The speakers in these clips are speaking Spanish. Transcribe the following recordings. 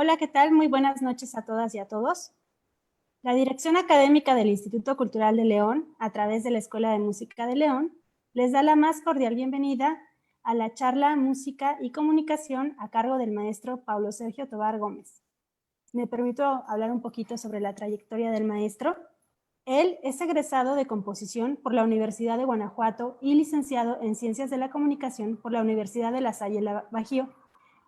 Hola, ¿qué tal? Muy buenas noches a todas y a todos. La Dirección Académica del Instituto Cultural de León, a través de la Escuela de Música de León, les da la más cordial bienvenida a la charla Música y Comunicación a cargo del maestro Paulo Sergio Tobar Gómez. Me permito hablar un poquito sobre la trayectoria del maestro. Él es egresado de composición por la Universidad de Guanajuato y licenciado en Ciencias de la Comunicación por la Universidad de La Salle Bajío.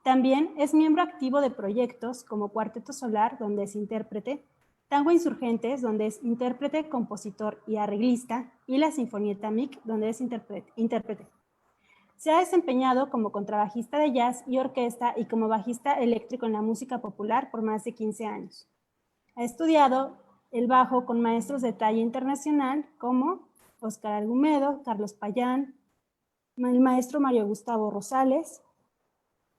También es miembro activo de proyectos como Cuarteto Solar, donde es intérprete, Tango Insurgentes, donde es intérprete, compositor y arreglista, y la Sinfonieta MIC, donde es intérprete. Se ha desempeñado como contrabajista de jazz y orquesta y como bajista eléctrico en la música popular por más de 15 años. Ha estudiado el bajo con maestros de talla internacional como Óscar Argumedo, Carlos Payán, el maestro Mario Gustavo Rosales,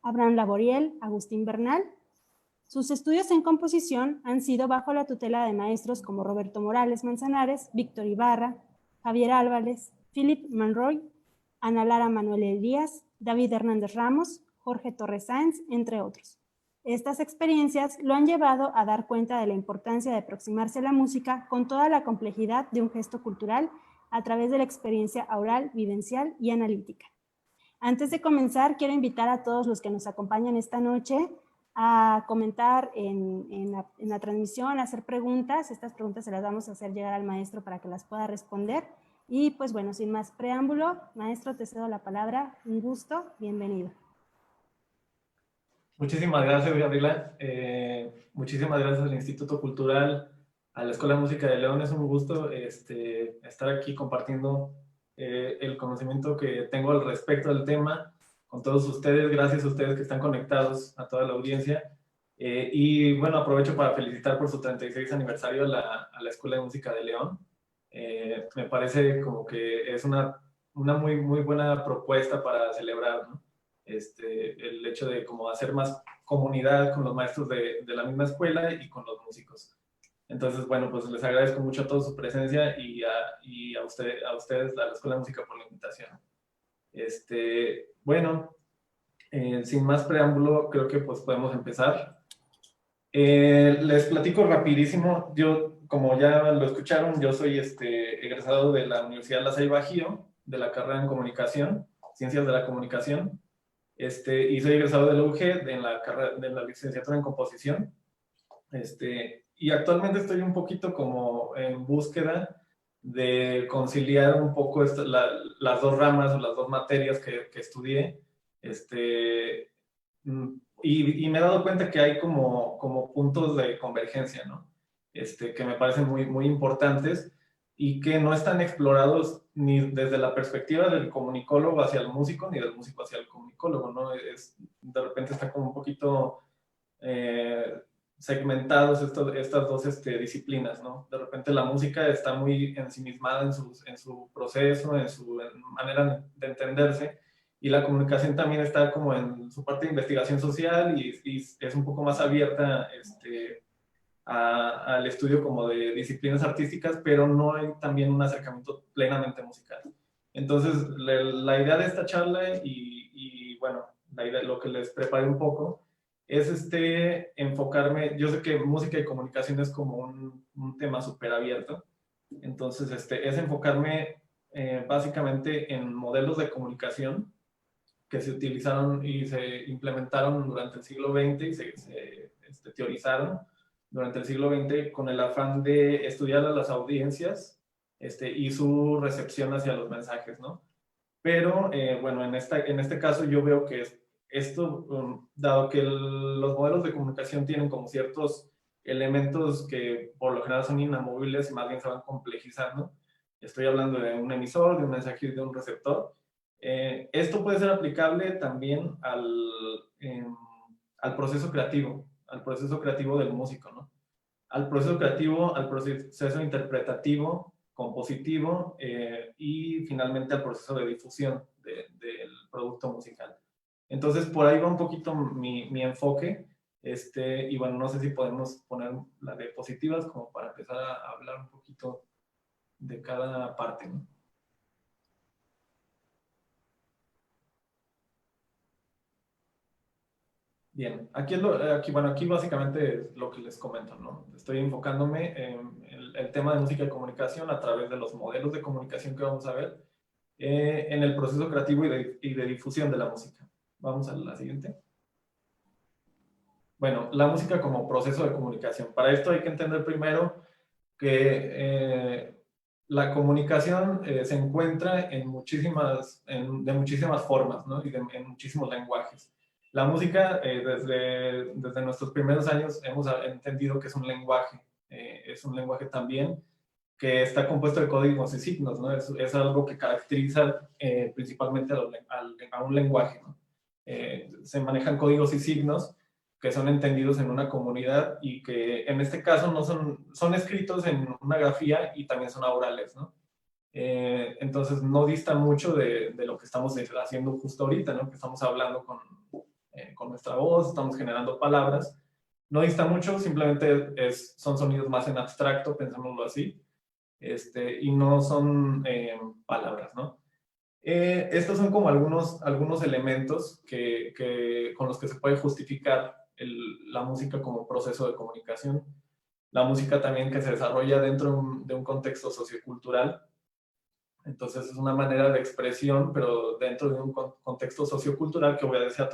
Abraham Laboriel, Agustín Bernal. Sus estudios en composición han sido bajo la tutela de maestros como Roberto Morales Manzanares, Víctor Ibarra, Javier Álvarez, Philip Monroy, Ana Lara Manuel Díaz, David Hernández Ramos, Jorge Torres Sáenz, entre otros. Estas experiencias lo han llevado a dar cuenta de la importancia de aproximarse a la música con toda la complejidad de un gesto cultural a través de la experiencia oral, vivencial y analítica. Antes de comenzar, quiero invitar a todos los que nos acompañan esta noche a comentar en la transmisión, a hacer preguntas. Estas preguntas se las vamos a hacer llegar al maestro para que las pueda responder. Y pues bueno, sin más preámbulo, maestro, te cedo la palabra. Un gusto, bienvenido. Muchísimas gracias, Gabriela. Muchísimas gracias al Instituto Cultural, a la Escuela de Música de León. Es un gusto estar aquí compartiendo el conocimiento que tengo al respecto del tema con todos ustedes. Gracias a ustedes que están conectados, a toda la audiencia. Y bueno, aprovecho para felicitar por su 36 aniversario a la Escuela de Música de León. Me parece como que es una muy, muy buena propuesta para celebrar, ¿no? El hecho de como hacer más comunidad con los maestros de la misma escuela y con los músicos. Entonces, bueno, pues les agradezco mucho a todos su presencia y a ustedes, a la Escuela de Música por la invitación. Bueno, sin más preámbulo, creo que pues podemos empezar. Les platico rapidísimo. Yo, como ya lo escucharon, yo soy egresado de la Universidad La Salle Bajío, de la carrera en Comunicación, Ciencias de la Comunicación. Y soy egresado de la UG de la licenciatura en composición. Y actualmente estoy un poquito como en búsqueda de conciliar un poco las dos ramas o las dos materias que estudié. Y me he dado cuenta que hay como puntos de convergencia, ¿no? Que me parecen muy, muy importantes y que no están explorados ni desde la perspectiva del comunicólogo hacia el músico, ni del músico hacia el comunicólogo, ¿no? De repente está como un poquito segmentados estas dos disciplinas, ¿no? De repente la música está muy ensimismada en su proceso, en su manera de entenderse, y la comunicación también está como en su parte de investigación social y es un poco más abierta al estudio como de disciplinas artísticas, pero no hay también un acercamiento plenamente musical. Entonces, la idea de esta charla y bueno, la idea, lo que les preparé un poco, es enfocarme. Yo sé que música y comunicación es como un tema súper abierto, entonces es enfocarme básicamente en modelos de comunicación que se utilizaron y se implementaron durante el siglo XX y se teorizaron durante el siglo XX con el afán de estudiar a las audiencias y su recepción hacia los mensajes, ¿no? Pero, bueno, en este caso yo veo que esto, dado que los modelos de comunicación tienen como ciertos elementos que por lo general son inamovibles y más bien se van complejizando. Estoy hablando de un emisor, de un mensajero y de un receptor. Esto puede ser aplicable también al proceso creativo del músico, ¿no? Al proceso creativo, al proceso interpretativo, compositivo y finalmente al proceso de difusión del producto musical. Entonces, por ahí va un poquito mi enfoque. Y bueno, no sé si podemos poner las diapositivas como para empezar a hablar un poquito de cada parte, ¿no? Bien, aquí básicamente es lo que les comento, ¿no? Estoy enfocándome en el tema de música y comunicación a través de los modelos de comunicación que vamos a ver en el proceso creativo y de difusión de la música. Vamos a la siguiente. Bueno, la música como proceso de comunicación. Para esto hay que entender primero que la comunicación se encuentra en de muchísimas formas, ¿no? Y en muchísimos lenguajes. La música, desde nuestros primeros años, hemos entendido que es un lenguaje también que está compuesto de códigos y signos, ¿no? Es algo que caracteriza principalmente a un lenguaje, ¿no? Se manejan códigos y signos que son entendidos en una comunidad y que en este caso no son escritos en una grafía y también son orales, ¿no? Entonces no distan mucho de lo que estamos haciendo justo ahorita, ¿no? Que estamos hablando con nuestra voz, estamos generando palabras. No dista mucho, simplemente son sonidos más en abstracto, pensámoslo así, y no son palabras, ¿no? Estos son como algunos elementos con los que se puede justificar la música como proceso de comunicación. La música también que se desarrolla dentro de un contexto sociocultural. Entonces es una manera de expresión, pero dentro de un contexto sociocultural que obedece a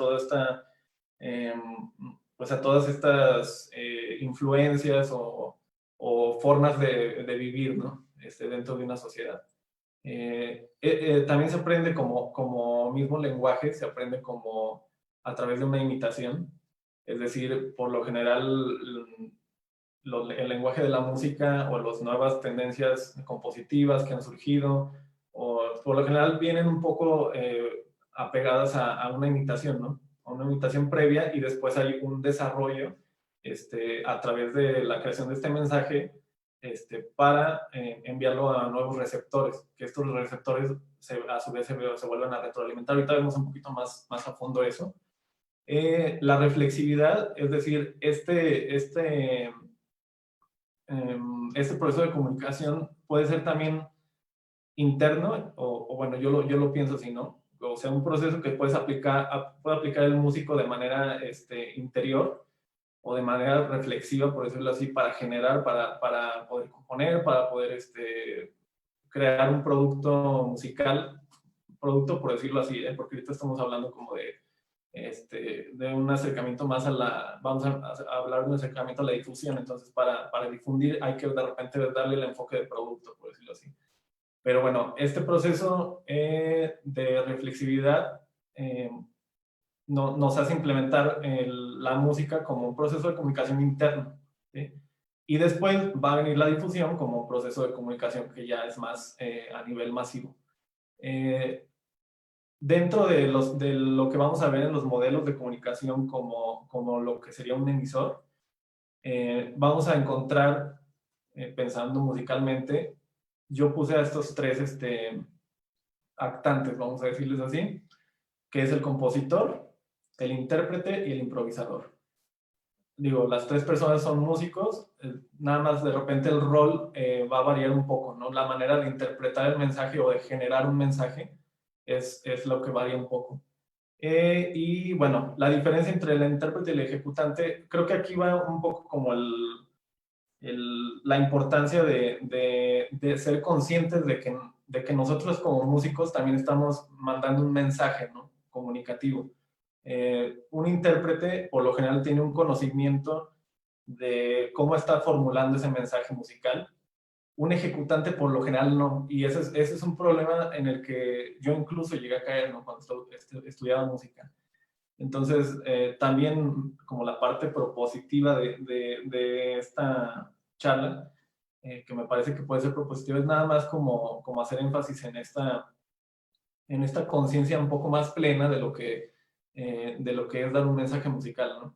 pues a todas estas influencias o formas de vivir, ¿no? Dentro de una sociedad. También se aprende como mismo lenguaje, se aprende como a través de una imitación. Es decir, por lo general, el lenguaje de la música o las nuevas tendencias compositivas que han surgido, o por lo general vienen un poco apegadas a una imitación, ¿no? A una imitación previa y después hay un desarrollo a través de la creación de este mensaje para enviarlo a nuevos receptores, que estos receptores a su vez se vuelven a retroalimentar. Ahorita vemos un poquito más a fondo eso. La reflexividad, es decir, este proceso de comunicación puede ser también interno, o bueno, yo lo pienso así, ¿no? O sea, un proceso que puede aplicar el músico de manera interior o de manera reflexiva, por decirlo así, para generar, para poder componer, para poder crear un producto musical, producto por decirlo así, porque ahorita estamos hablando como de un acercamiento más vamos a hablar de un acercamiento a la difusión, entonces para difundir hay que de repente darle el enfoque de producto, por decirlo así. Pero bueno, este proceso de reflexividad nos hace implementar la música como un proceso de comunicación interno, ¿sí? Y después va a venir la difusión como un proceso de comunicación que ya es más a nivel masivo. Dentro de lo que vamos a ver en los modelos de comunicación como lo que sería un emisor, vamos a encontrar, pensando musicalmente, yo puse a estos tres actantes, vamos a decirles así, que es el compositor, el intérprete y el improvisador. Digo, las tres personas son músicos, nada más de repente el rol va a variar un poco, ¿no? La manera de interpretar el mensaje o de generar un mensaje es lo que varía un poco. Y bueno, la diferencia entre el intérprete y el ejecutante, creo que aquí va un poco como la importancia de ser conscientes de que nosotros como músicos también estamos mandando un mensaje, ¿no? Comunicativo. Un intérprete por lo general tiene un conocimiento de cómo está formulando ese mensaje musical. Un ejecutante por lo general no, y ese es un problema en el que yo incluso llegué a caer, ¿no? Cuando estudiaba música. Entonces, también como la parte propositiva de esta charla, que me parece que puede ser propositiva, es nada más como hacer énfasis en esta conciencia un poco más plena de lo que es dar un mensaje musical, ¿no?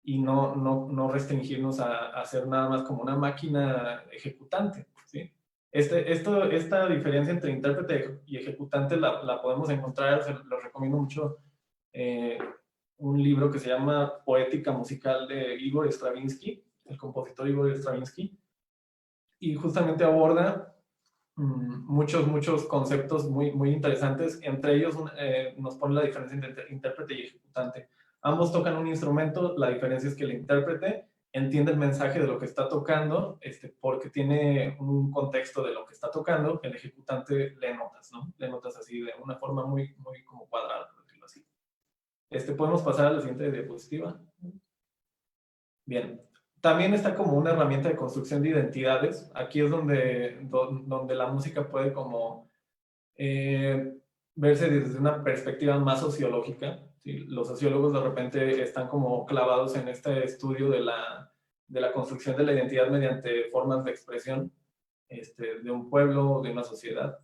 Y no restringirnos a ser nada más como una máquina ejecutante, ¿sí? Esta diferencia entre intérprete y ejecutante la podemos encontrar, se los recomiendo mucho, un libro que se llama Poética Musical de Igor Stravinsky, el compositor Igor Stravinsky, y justamente aborda muchos conceptos muy interesantes. Entre ellos nos pone la diferencia entre intérprete y ejecutante. Ambos tocan un instrumento, la diferencia es que el intérprete entiende el mensaje de lo que está tocando, porque tiene un contexto de lo que está tocando, el ejecutante lee notas, ¿no? Lee notas así de una forma muy, muy como cuadrada, por decirlo así. Podemos pasar a la siguiente diapositiva. Bien. También está como una herramienta de construcción de identidades. Aquí es donde la música puede como verse desde una perspectiva más sociológica. ¿Sí? Los sociólogos de repente están como clavados en este estudio de la construcción de la identidad mediante formas de expresión de un pueblo o de una sociedad.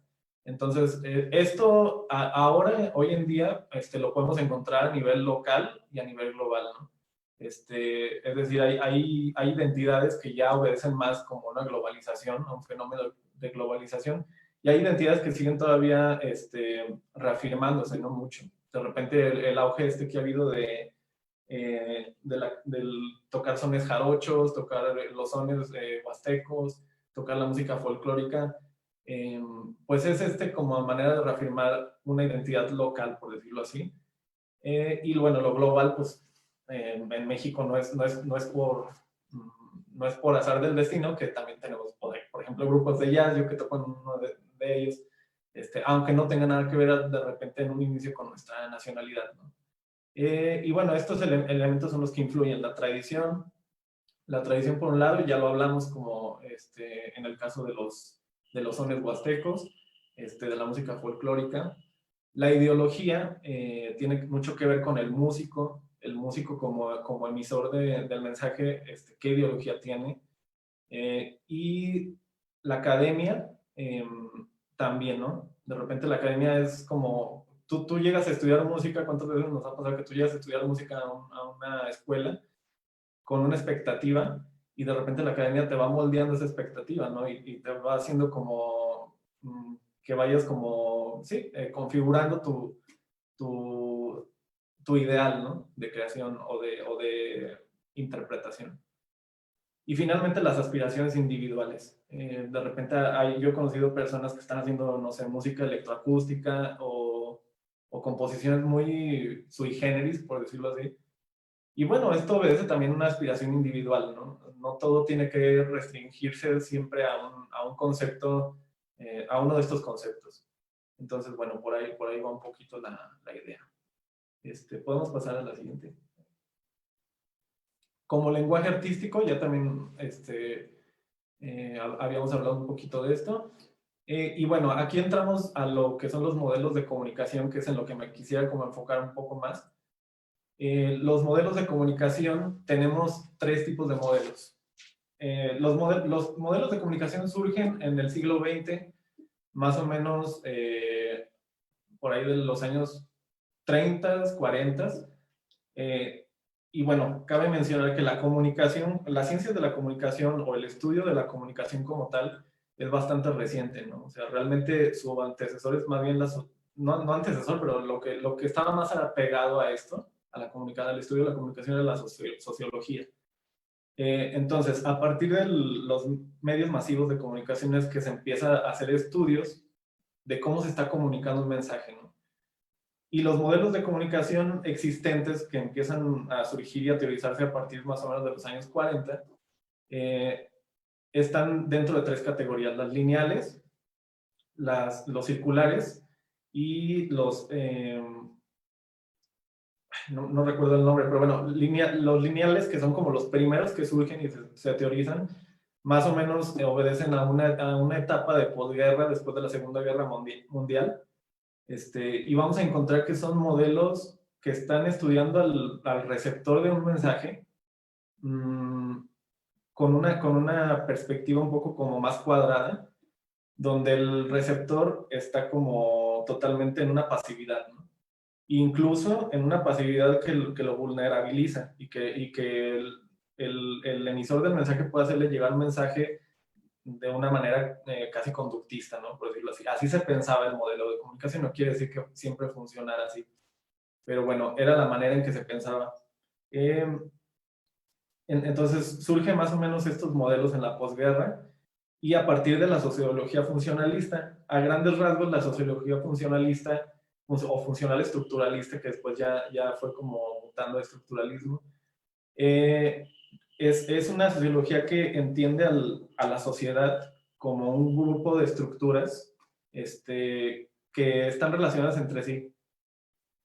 Entonces, esto ahora, hoy en día, lo podemos encontrar a nivel local y a nivel global, ¿no? Es decir, hay identidades que ya obedecen más como una globalización, a un fenómeno de globalización, y hay identidades que siguen todavía reafirmándose, no mucho. De repente el auge que ha habido del tocar sones jarochos, tocar los sones huastecos, tocar la música folclórica, pues es como manera de reafirmar una identidad local, por decirlo así. Y bueno, lo global, pues en México no es por azar del destino, que también tenemos, por ejemplo, grupos de jazz, yo que toco en uno de ellos, aunque no tenga nada que ver de repente en un inicio con nuestra nacionalidad, ¿no? Y bueno, estos elementos son los que influyen la tradición por un lado, ya lo hablamos como en el caso de los sones huastecos, de la música folclórica. La ideología tiene mucho que ver con el músico como emisor del mensaje, qué ideología tiene. Y la academia también, ¿no? De repente la academia es como, tú llegas a estudiar música, ¿cuántas veces nos ha pasado que tú llegas a estudiar música a una escuela con una expectativa y de repente la academia te va moldeando esa expectativa, ¿no? Y te va haciendo como que vayas como, sí, configurando tu ideal, ¿no? De creación o de interpretación. Y finalmente las aspiraciones individuales. De repente yo he conocido personas que están haciendo, no sé, música electroacústica o composiciones muy sui generis, por decirlo así. Y bueno, esto obedece también a una aspiración individual, ¿no? No todo tiene que restringirse siempre a un concepto, a uno de estos conceptos. Entonces, bueno, por ahí va un poquito la idea. Podemos pasar a la siguiente. Como lenguaje artístico, ya también habíamos hablado un poquito de esto. Y bueno, aquí entramos a lo que son los modelos de comunicación, que es en lo que me quisiera como enfocar un poco más. Los modelos de comunicación, tenemos 3 tipos de modelos. Los modelos de comunicación surgen en el siglo XX, más o menos por ahí de los años 30, 40. Y bueno, cabe mencionar que la comunicación, las ciencias de la comunicación o el estudio de la comunicación como tal es bastante reciente, ¿no? O sea, realmente su antecesor es más bien no antecesor, pero lo que estaba más apegado a esto, al estudio de la comunicación, era la sociología. Entonces, a partir de los medios masivos de comunicación es que se empieza a hacer estudios de cómo se está comunicando un mensaje, ¿no? Y los modelos de comunicación existentes que empiezan a surgir y a teorizarse a partir más o menos de los años 40, están dentro de 3 categorías: las lineales, los circulares y los... no recuerdo el nombre, pero bueno, los lineales, que son como los primeros que surgen y se teorizan, más o menos obedecen a una etapa de posguerra después de la Segunda Guerra Mundial. Y vamos a encontrar que son modelos que están estudiando al receptor de un mensaje con una perspectiva un poco como más cuadrada, donde el receptor está como totalmente en una pasividad, ¿no? Incluso en una pasividad que lo vulnerabiliza y que el emisor del mensaje puede hacerle llegar un mensaje de una manera casi conductista, ¿no? Por decirlo así. Así se pensaba el modelo de comunicación, no quiere decir que siempre funcionara así, pero bueno, era la manera en que se pensaba. Entonces surgen más o menos estos modelos en la posguerra y a partir de la sociología funcionalista. A grandes rasgos, la sociología funcionalista o funcional estructuralista, que después ya fue como mutando a estructuralismo. Es una sociología que entiende a la sociedad como un grupo de estructuras que están relacionadas entre sí.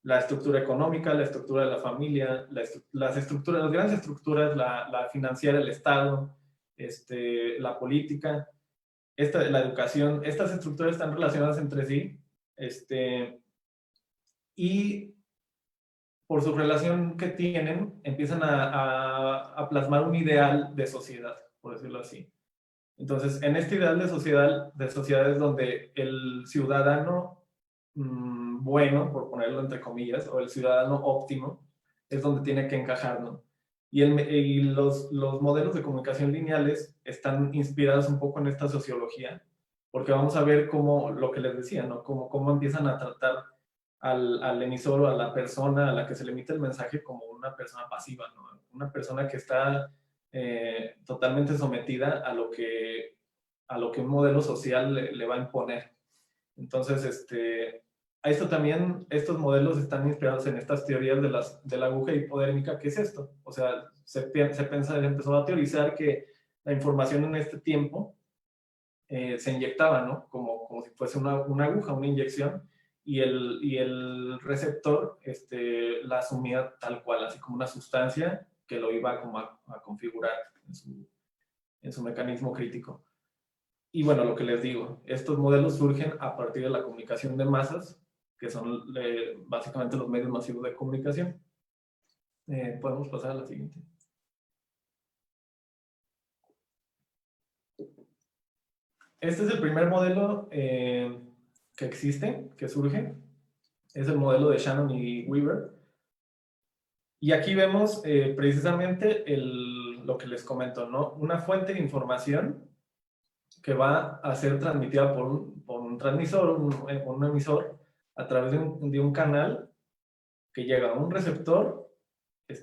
La estructura económica, la estructura de la familia, las estructuras, las grandes estructuras, la financiera, el Estado, la política, la educación, estas estructuras están relacionadas entre sí, y por su relación que tienen, empiezan a plasmar un ideal de sociedad, por decirlo así. Entonces, en este ideal de sociedad es donde el ciudadano bueno, por ponerlo entre comillas, o el ciudadano óptimo, es donde tiene que encajar, ¿no? Y los modelos de comunicación lineales están inspirados un poco en esta sociología, porque vamos a ver cómo, lo que les decía, ¿no? Cómo empiezan a tratar al emisor o a la persona a la que se le emite el mensaje como una persona pasiva, ¿no? Una persona que está totalmente sometida a lo que un modelo social le va a imponer. Entonces, a esto también, estos modelos están inspirados en estas teorías de la aguja hipodérmica. ¿Qué es esto? O sea, se empezó a teorizar que la información en este tiempo se inyectaba, ¿no? Como si fuese una aguja, una inyección, y el receptor la asumía tal cual, así como una sustancia que lo iba como a configurar en su mecanismo crítico. Y bueno, lo que les digo, estos modelos surgen a partir de la comunicación de masas, que son básicamente los medios masivos de comunicación. Podemos pasar a la siguiente. Este es el primer modelo que existe, que surge. Es el modelo de Shannon y Weaver. Y aquí vemos precisamente lo que les comento, ¿no? Una fuente de información que va a ser transmitida por un transmisor, un emisor, a través de un canal que llega a un receptor,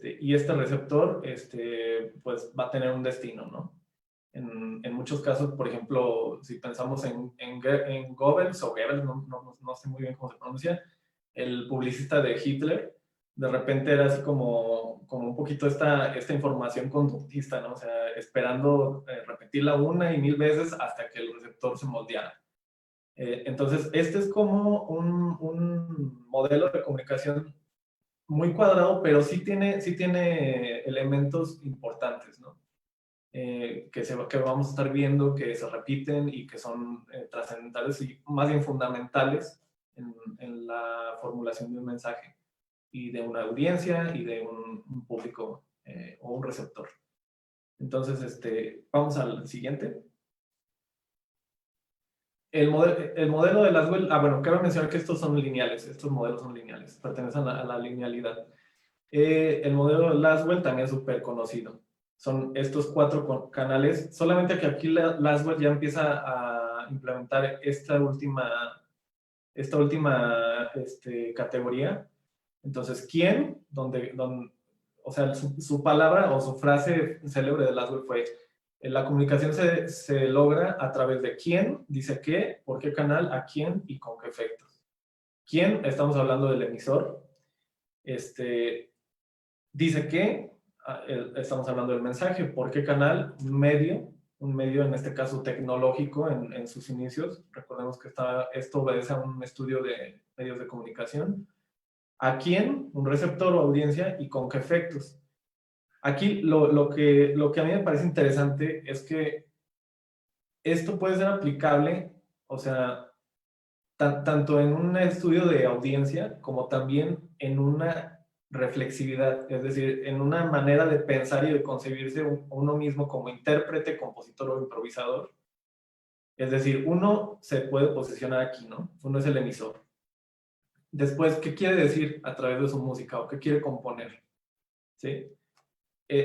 y este receptor pues va a tener un destino, ¿no? En muchos casos, por ejemplo, si pensamos en Goebbels o Goebbels, no sé muy bien cómo se pronuncia, el publicista de Hitler, de repente era así como un poquito esta información conductista, ¿no? O sea, esperando repetirla una y mil veces hasta que el receptor se moldeara. Entonces, este es como un modelo de comunicación muy cuadrado, pero sí tiene elementos importantes, ¿no? Que vamos a estar viendo, que se repiten y que son trascendentales y más bien fundamentales en la formulación de un mensaje y de una audiencia y de un público o un receptor. Entonces, vamos al siguiente. El modelo de Laswell, bueno, cabe mencionar que estos modelos son lineales, pertenecen a la linealidad. El modelo de Laswell también es súper conocido. Son estos 4 canales, solamente que aquí Laswell ya empieza a implementar esta última categoría. Entonces, ¿quién? O sea, su palabra o su frase célebre de Laswell fue: la comunicación se logra a través de quién, dice qué, por qué canal, a quién y con qué efectos. ¿Quién? Estamos hablando del emisor. Dice qué, estamos hablando del mensaje. ¿Por qué canal? Un medio en este caso tecnológico en sus inicios. Recordemos que esto obedece a un estudio de medios de comunicación. ¿A quién? Un receptor o audiencia, y con qué efectos. Aquí lo que a mí me parece interesante es que esto puede ser aplicable, o sea, tanto en un estudio de audiencia como también en una reflexividad, es decir, en una manera de pensar y de concebirse uno mismo como intérprete, compositor o improvisador. Es decir, uno se puede posicionar aquí, ¿no? Uno es el emisor. Después, ¿qué quiere decir a través de su música o qué quiere componer? ¿Sí?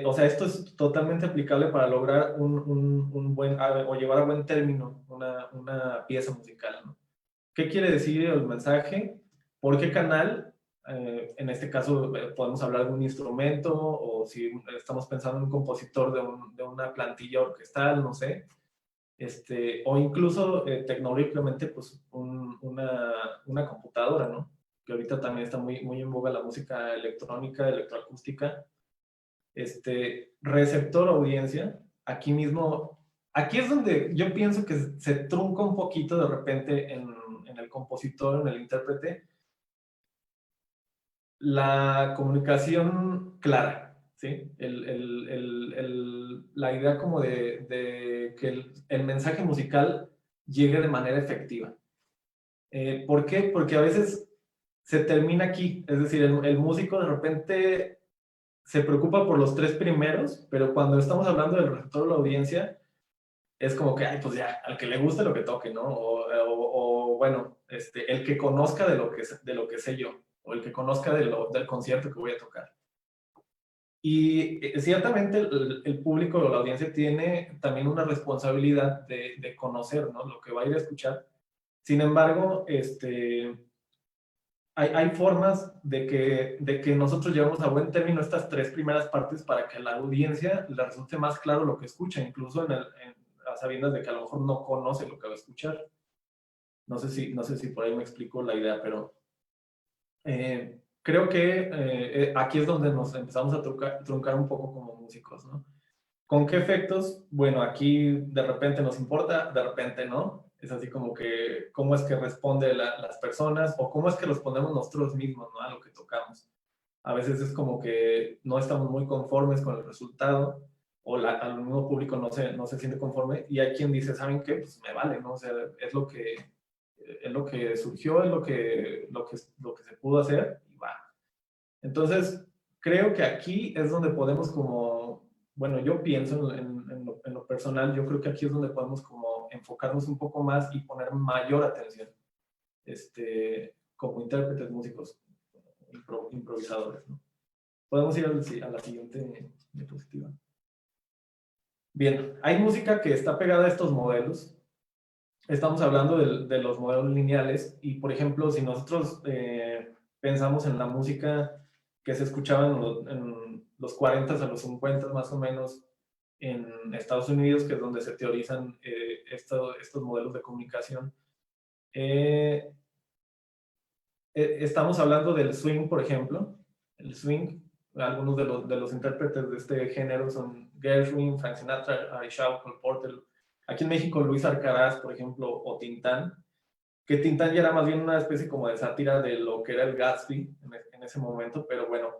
O sea, esto es totalmente aplicable para lograr un buen, o llevar a buen término una pieza musical, ¿no? ¿Qué quiere decir el mensaje? ¿Por qué canal? En este caso podemos hablar de un instrumento, o si estamos pensando en un compositor de una plantilla orquestal, no sé. O incluso tecnológicamente, pues una computadora, ¿no? que ahorita también está muy, muy en boga la música electrónica, electroacústica. Receptor audiencia, aquí mismo, aquí es donde yo pienso que se trunca un poquito de repente en el compositor, en el intérprete, la comunicación clara, ¿sí? La idea como de que el mensaje musical llegue de manera efectiva. ¿Por qué? Porque a veces se termina aquí, es decir, el músico de repente se preocupa por los tres primeros, pero cuando estamos hablando del receptor de la audiencia, es como que, ay, pues ya, al que le guste lo que toque, ¿no? O bueno, el que conozca de lo que sé yo, o el que conozca del concierto que voy a tocar. Y ciertamente el público o la audiencia tiene también una responsabilidad de conocer, ¿no? Lo que va a ir a escuchar. Sin embargo, hay formas de que nosotros llevamos a buen término estas tres primeras partes para que a la audiencia le resulte más claro lo que escucha, incluso a sabiendas de que a lo mejor no conoce lo que va a escuchar. No sé si por ahí me explico la idea, pero creo que aquí es donde nos empezamos a truncar un poco como músicos, ¿no? ¿Con qué efectos? Bueno, aquí de repente nos importa, de repente no. Es así como que cómo es que responden las personas o cómo es que respondemos nosotros mismos, ¿no? A lo que tocamos. A veces es como que no estamos muy conformes con el resultado o al mismo público no se siente conforme y hay quien dice, ¿saben qué? Pues me vale, ¿no? O sea, es lo que surgió, es lo que se pudo hacer y va. Entonces, creo que aquí es donde podemos como, bueno, yo pienso en lo personal, yo creo que aquí es donde podemos como enfocarnos un poco más y poner mayor atención, como intérpretes, músicos, improvisadores, ¿no? Podemos ir a la siguiente diapositiva. Bien, hay música que está pegada a estos modelos. Estamos hablando de los modelos lineales y, por ejemplo, si nosotros pensamos en la música que se escuchaba en los 40 a los 50 más o menos en Estados Unidos, que es donde se teorizan estos modelos de comunicación, eh, estamos hablando del swing, por ejemplo. El swing, algunos de los intérpretes de este género son Gershwin, Frank Sinatra, Ray Shaw, Cole Porter. Aquí en México, Luis Arcaraz, por ejemplo, o Tintán, que Tintán ya era más bien una especie como de sátira de lo que era el Gatsby en ese momento, pero bueno,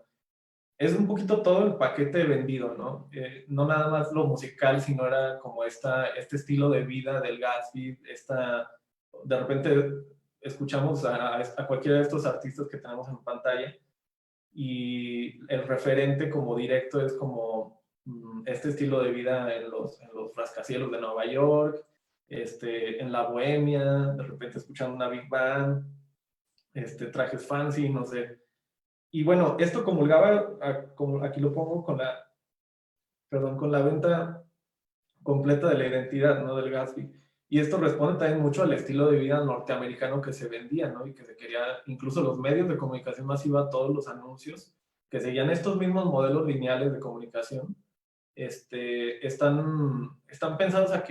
es un poquito todo el paquete vendido, ¿no? No nada más lo musical, sino era como este estilo de vida del Gatsby, de repente escuchamos a cualquiera de estos artistas que tenemos en pantalla y el referente como directo es como este estilo de vida en los rascacielos de Nueva York, en la bohemia, de repente escuchando una big band, trajes fancy, no sé. Y bueno, esto comulgaba, como aquí lo pongo, con la venta completa de la identidad, ¿no? Del Gatsby. Y esto responde también mucho al estilo de vida norteamericano que se vendía, ¿no? Y que se quería, incluso los medios de comunicación masiva, todos los anuncios, que seguían estos mismos modelos lineales de comunicación, están pensados a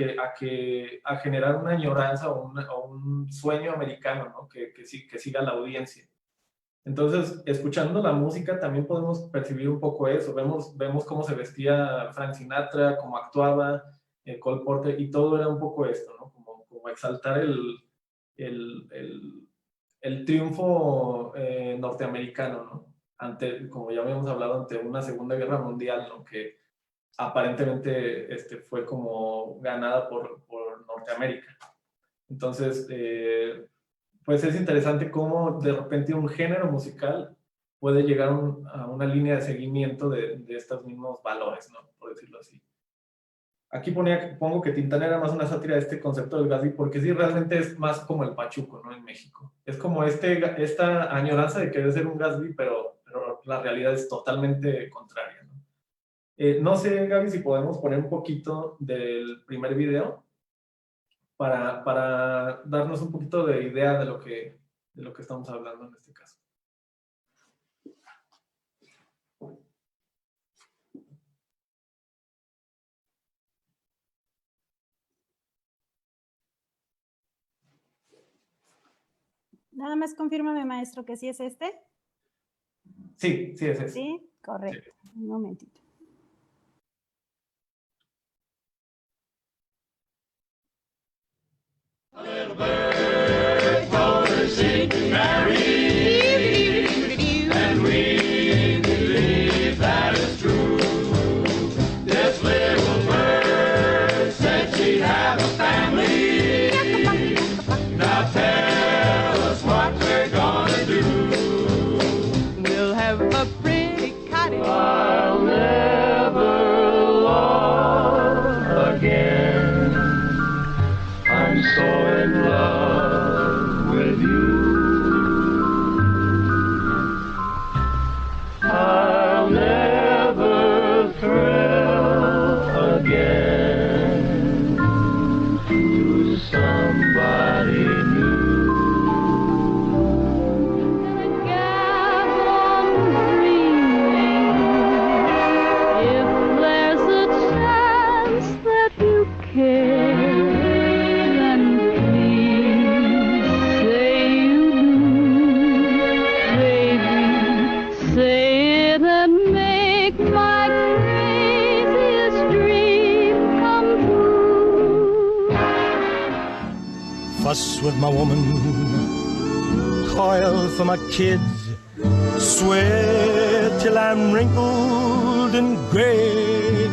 generar una añoranza o un sueño americano, ¿no? Que siga la audiencia. Entonces, escuchando la música también podemos percibir un poco eso. Vemos cómo se vestía Frank Sinatra, cómo actuaba Cole Porter, y todo era un poco esto, ¿no? Como exaltar el, el, el triunfo norteamericano, ¿no? Como ya habíamos hablado, ante una Segunda Guerra Mundial, ¿no? Que aparentemente fue como ganada por Norteamérica. Entonces, pues es interesante cómo de repente un género musical puede llegar a una línea de seguimiento de estos mismos valores, ¿no? Por decirlo así. Aquí pongo que Tintán era más una sátira de este concepto del Gatsby, porque sí, realmente es más como el Pachuco, ¿no? En México. Es como esta añoranza de querer ser un Gatsby, pero la realidad es totalmente contraria, ¿no? No sé, Gaby, si podemos poner un poquito del primer video para darnos un poquito de idea de lo que estamos hablando en este caso. Nada más confírmame, maestro, que sí es este. Sí, sí es ese. Sí, correcto. Sí. Un momentito. A little bird told her she'd marry, and we believe that it's true. This little bird said she'd have a family. Now tell us what we're gonna do. We'll have a pretty cottage. I'll never love again. I'm so in love with you. I'll never thrill again to somebody new. And get on dreaming if there's a chance that you care. Fuss with my woman, toil for my kids, sweat till I'm wrinkled and gray.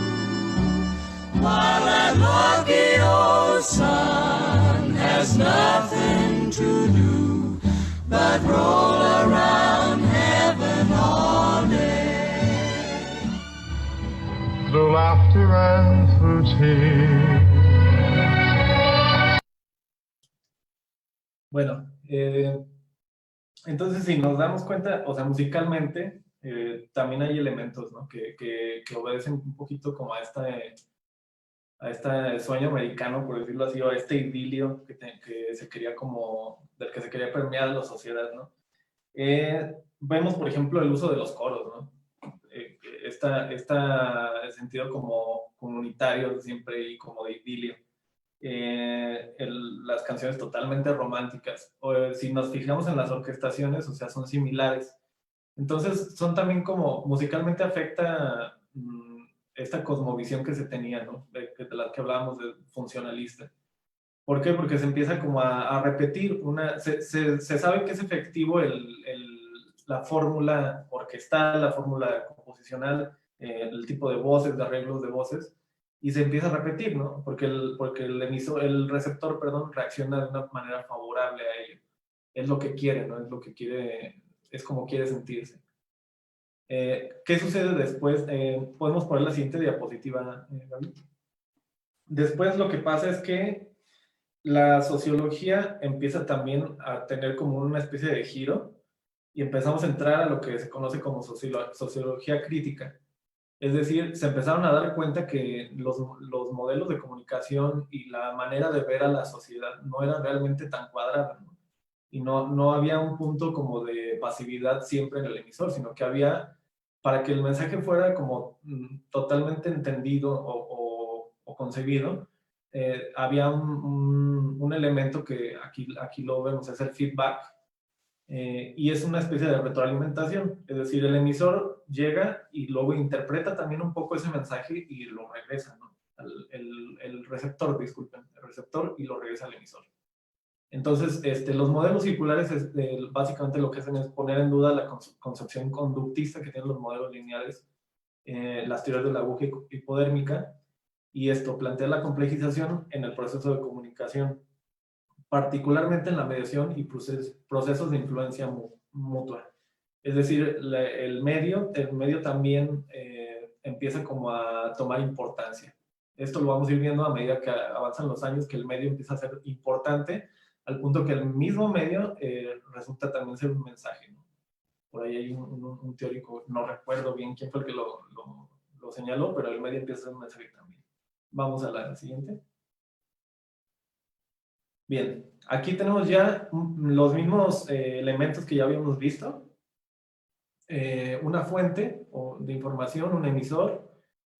While that lucky old sun has nothing to do but roll around heaven all day. Through laughter and through tears. Bueno, entonces si nos damos cuenta, o sea, musicalmente también hay elementos, ¿no? que obedecen un poquito como a este sueño americano, por decirlo así, o a este idilio que se quería como, del que se quería permear la sociedad, ¿no? Vemos, por ejemplo, el uso de los coros, ¿no? El sentido como comunitario siempre y como de idilio. Las canciones totalmente románticas, o si nos fijamos en las orquestaciones, o sea, son similares. Entonces, son también como, musicalmente afecta esta cosmovisión que se tenía, ¿no? De la que hablábamos de funcionalista. ¿Por qué? Porque se empieza como a repetir, se sabe que es efectivo la fórmula orquestal, la fórmula composicional, el tipo de voces, de arreglos de voces, y se empieza a repetir, ¿no? Porque el receptor, perdón, reacciona de una manera favorable a ello. Es lo que quiere, ¿no? Es lo que quiere, es como quiere sentirse. ¿Qué sucede después? Podemos poner la siguiente diapositiva, Gaby. Después lo que pasa es que la sociología empieza también a tener como una especie de giro y empezamos a entrar a lo que se conoce como sociología crítica. Es decir, se empezaron a dar cuenta que los modelos de comunicación y la manera de ver a la sociedad no eran realmente tan cuadradas, ¿no? Y no había un punto como de pasividad siempre en el emisor, sino que había, para que el mensaje fuera como totalmente entendido o concebido, había un elemento que aquí lo vemos, es el feedback, y es una especie de retroalimentación, es decir, el emisor llega y luego interpreta también un poco ese mensaje y lo regresa, ¿no? El receptor, disculpen, el receptor, y lo regresa al emisor. Entonces, los modelos circulares básicamente lo que hacen es poner en duda la concepción conductista que tienen los modelos lineales, las teorías de la aguja hipodérmica, y esto plantea la complejización en el proceso de comunicación, particularmente en la mediación y procesos de influencia mutua. Es decir, el medio también empieza como a tomar importancia. Esto lo vamos a ir viendo a medida que avanzan los años, que el medio empieza a ser importante, al punto que el mismo medio resulta también ser un mensaje, ¿no? Por ahí hay un teórico, no recuerdo bien quién fue el que lo señaló, pero el medio empieza a ser un mensaje también. Vamos a la siguiente. Bien, aquí tenemos ya los mismos elementos que ya habíamos visto. Una fuente de información, un emisor,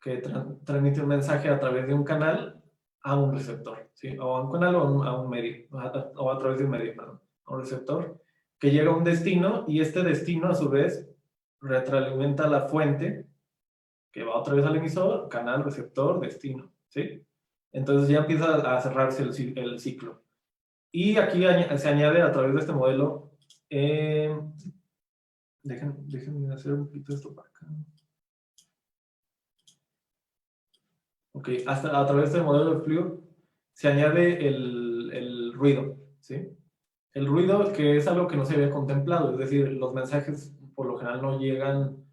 que transmite un mensaje a través de un canal a un receptor, ¿sí? O a un canal o a un medio, o a través de un medio, perdón, a un receptor. que llega a un destino y este destino a su vez retroalimenta la fuente que va otra vez al emisor, canal, receptor, destino, ¿sí? Entonces ya empieza a cerrarse el ciclo. Y aquí se añade a través de este modelo, déjenme hacer un poquito esto para acá. Ok, hasta a través del modelo de FLIR se añade el ruido, ¿sí? El ruido, que es algo que no se había contemplado, es decir, los mensajes por lo general no llegan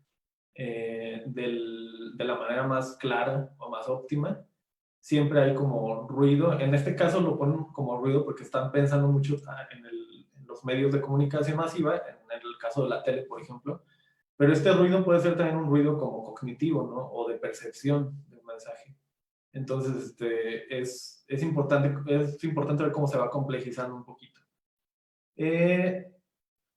de la manera más clara o más óptima. Siempre hay como ruido. En este caso lo ponen como ruido porque están pensando mucho en los medios de comunicación masiva, en el caso de la tele, por ejemplo. Pero este ruido puede ser también un ruido como cognitivo, ¿no? O de percepción de un mensaje. Entonces, es importante ver cómo se va complejizando un poquito.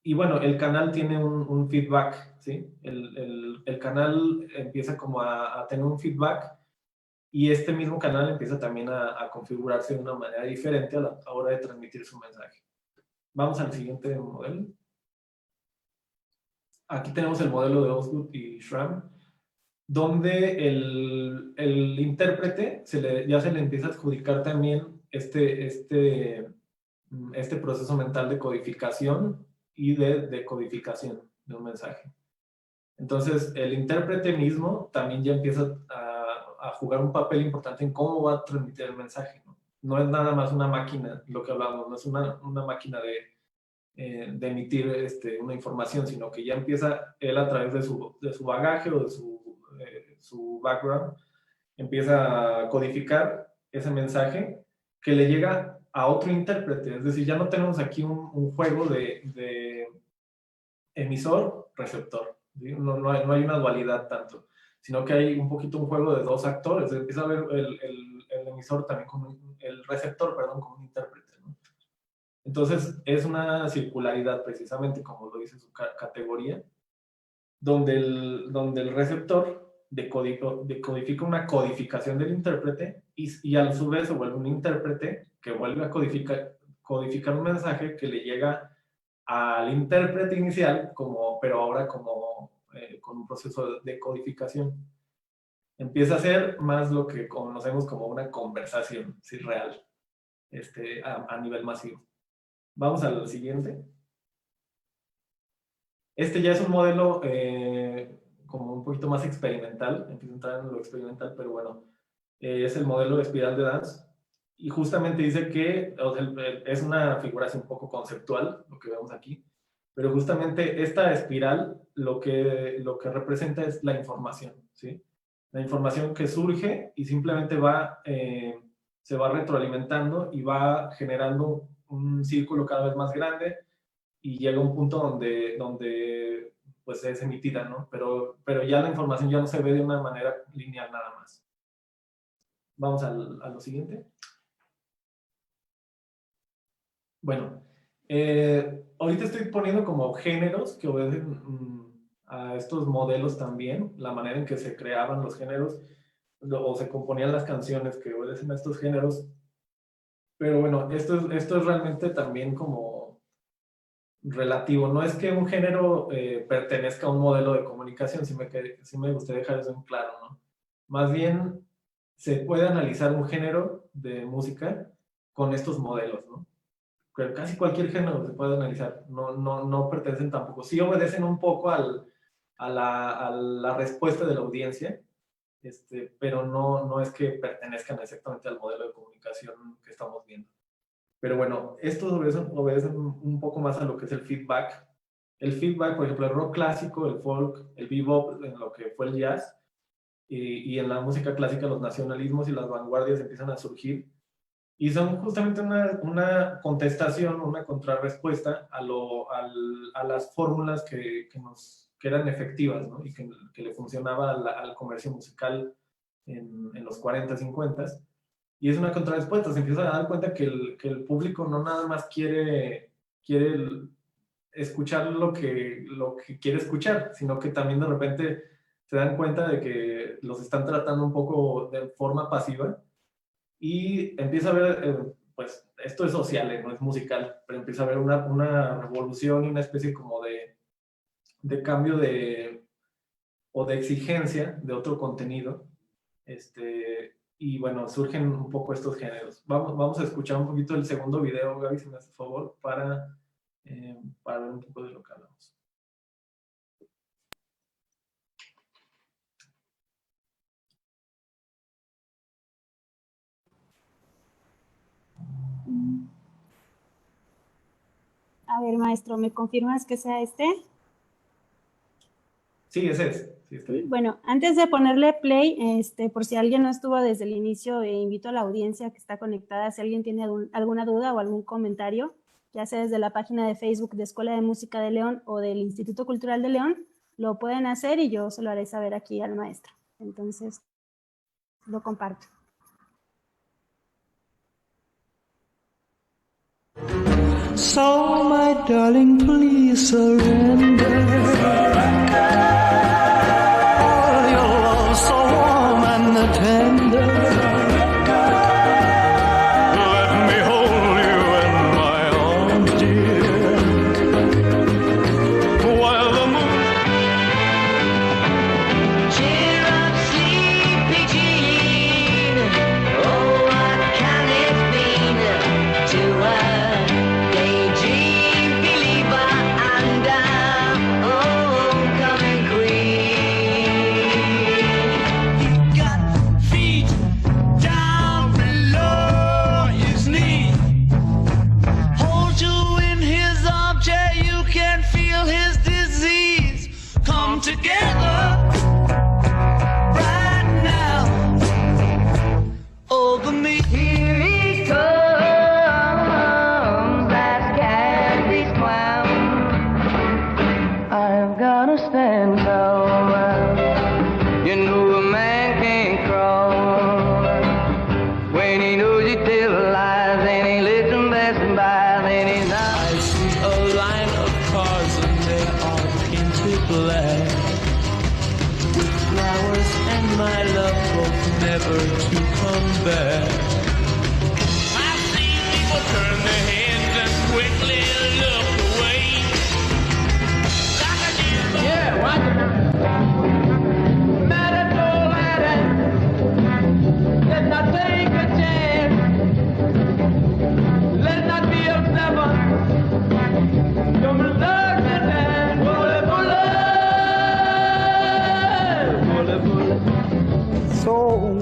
Y bueno, el canal tiene un feedback, ¿sí? El canal empieza como a tener un feedback y este mismo canal empieza también a configurarse de una manera diferente a la hora de transmitir su mensaje. Vamos al siguiente modelo. Aquí tenemos el modelo de Osgood y Schramm, donde el intérprete ya se le empieza a adjudicar también este proceso mental de codificación y de decodificación de un mensaje. Entonces, el intérprete mismo también ya empieza a jugar un papel importante en cómo va a transmitir el mensaje, ¿no? No es nada más una máquina, lo que hablamos, no es una máquina de emitir una información, sino que ya empieza él a través de su bagaje o de su background, empieza a codificar ese mensaje que le llega a otro intérprete. Es decir, ya no tenemos aquí un juego de emisor-receptor, ¿sí? No hay una dualidad tanto, sino que hay un poquito un juego de dos actores. Empieza a ver el emisor también como el receptor, perdón, como un intérprete, ¿no? Entonces, es una circularidad, precisamente, como lo dice su categoría, donde el receptor decodifica una codificación del intérprete y a su vez se vuelve un intérprete que vuelve a codificar un mensaje que le llega al intérprete inicial, pero ahora con un proceso de codificación. Empieza a ser más lo que conocemos como una conversación, sí, real, a nivel masivo. Vamos al siguiente. Este ya es un modelo como un poquito más experimental, empieza a entrar en lo experimental, pero bueno, es el modelo de espiral de Dance, y justamente dice que, o sea, es una figuración un poco conceptual, lo que vemos aquí, pero justamente esta espiral lo que representa es la información, ¿sí? La información que surge y simplemente se va retroalimentando y va generando un círculo cada vez más grande y llega a un punto donde pues es emitida, ¿no? Pero ya la información ya no se ve de una manera lineal nada más. Vamos a lo siguiente. Bueno, ahorita estoy poniendo como géneros que obedecen a estos modelos también, la manera en que se creaban los géneros o se componían las canciones que obedecen a estos géneros. Pero bueno, esto es realmente también como relativo. No es que un género pertenezca a un modelo de comunicación, sí me gustaría dejar eso en claro, ¿no? Más bien, se puede analizar un género de música con estos modelos, ¿no? Casi cualquier género se puede analizar, no pertenecen tampoco. Sí obedecen un poco a la respuesta de la audiencia, pero no es que pertenezcan exactamente al modelo de comunicación que estamos viendo. Pero bueno, estos obedecen un poco más a lo que es el feedback. El feedback, por ejemplo, el rock clásico, el folk, el bebop, en lo que fue el jazz, y en la música clásica los nacionalismos y las vanguardias empiezan a surgir. Y son justamente una contestación, una contrarrespuesta a las fórmulas que eran efectivas, ¿no? Y que le funcionaba al comercio musical en los 40, 50. Y es una contrarrespuesta, se empieza a dar cuenta que el público no nada más quiere escuchar lo que quiere escuchar, sino que también de repente se dan cuenta de que los están tratando un poco de forma pasiva y empieza a ver pues esto es social, no es musical, pero empieza a haber una revolución y una especie como de cambio o de exigencia de otro contenido. Y bueno, surgen un poco estos géneros. Vamos a escuchar un poquito el segundo video, Gaby, si me hace favor, para ver un poco de lo que hablamos. A ver, maestro, ¿me confirmas que sea este? Sí, ese es. Sí, está bien. Bueno, antes de ponerle play, por si alguien no estuvo desde el inicio, invito a la audiencia que está conectada, si alguien tiene alguna duda o algún comentario, ya sea desde la página de Facebook de Escuela de Música de León o del Instituto Cultural de León, lo pueden hacer y yo se lo haré saber aquí al maestro. Entonces, lo comparto. So, my darling, please surrender. All your love so warm and tender. Let me hold you in my arms, dear. While the moon. Cheer up, sleepy Jean. Oh, what can it mean to us?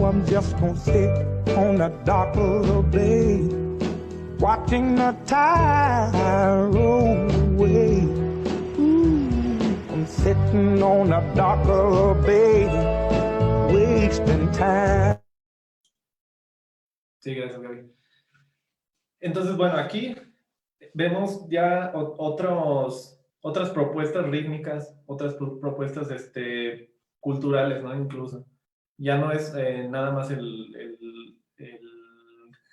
I'm just gonna sit on the dock of the bay, watching the tide roll away. I'm sitting on the dock of the bay, wasting time. Sí, gracias, Gaby. Entonces, bueno, aquí vemos ya otras propuestas rítmicas, otras propuestas culturales, ¿no? Incluso. Ya no es nada más el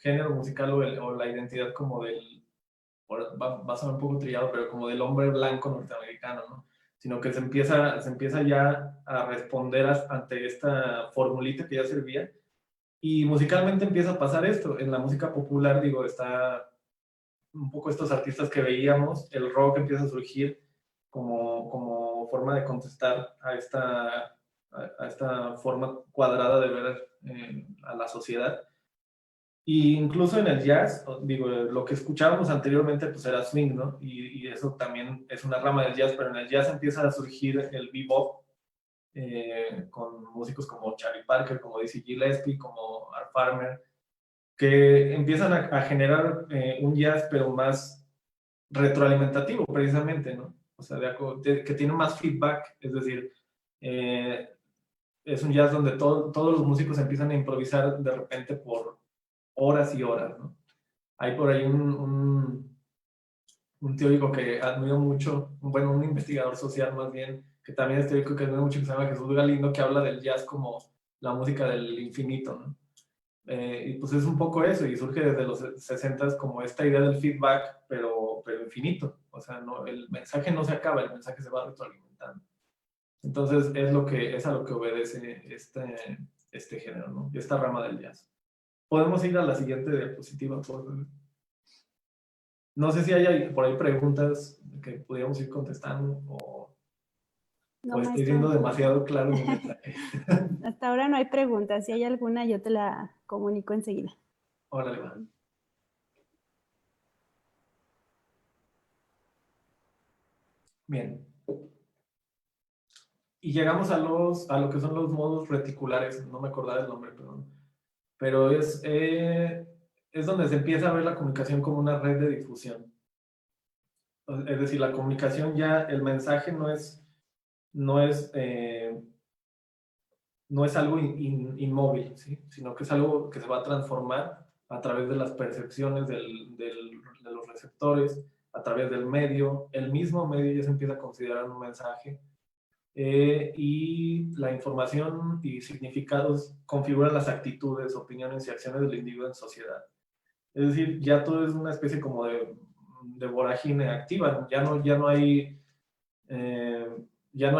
género musical o la identidad como va a sonar un poco trillado, pero como del hombre blanco norteamericano, ¿no? Sino que se empieza ya a responder ante esta formulita que ya servía, y musicalmente empieza a pasar esto. En la música popular, digo, está un poco estos artistas que veíamos, el rock empieza a surgir como forma de contestar a esta forma cuadrada de ver a la sociedad. Y incluso en el jazz, digo, lo que escuchábamos anteriormente pues era swing, ¿no? Y eso también es una rama del jazz, pero en el jazz empieza a surgir el bebop, con músicos como Charlie Parker, como Dizzy Gillespie, como Art Farmer, que empiezan a generar un jazz pero más retroalimentativo precisamente, ¿no? O sea, que tiene más feedback, es decir, es un jazz donde todos los músicos empiezan a improvisar de repente por horas y horas, ¿no? Hay por ahí un teórico que admiro mucho, bueno, un investigador social más bien, que también es teórico que admiro mucho, que se llama Jesús Galindo, que habla del jazz como la música del infinito, ¿no? Y pues es un poco eso, y surge desde los 60s como esta idea del feedback, pero infinito. O sea, el mensaje no se acaba, el mensaje se va retroalimentando. Entonces es a lo que obedece este género, ¿no? Y esta rama del jazz. Podemos ir a la siguiente diapositiva, por favor. No sé si hay por ahí preguntas que pudiéramos ir contestando No, o estoy maestro. siendo demasiado claro en mi mensaje. Hasta ahora no hay preguntas. Si hay alguna, yo te la comunico enseguida. Órale, va. Bien. Y llegamos a lo que son los modos reticulares. No me acordaba el nombre, perdón. Pero es donde se empieza a ver la comunicación como una red de difusión. Es decir, la comunicación ya, el mensaje no es algo inmóvil, ¿sí? Sino que es algo que se va a transformar a través de las percepciones de los receptores, a través del medio. El mismo medio ya se empieza a considerar un mensaje. Y la información y significados configuran las actitudes, opiniones y acciones del individuo en sociedad. Es decir, ya todo es una especie como de vorágine activa. Ya no hay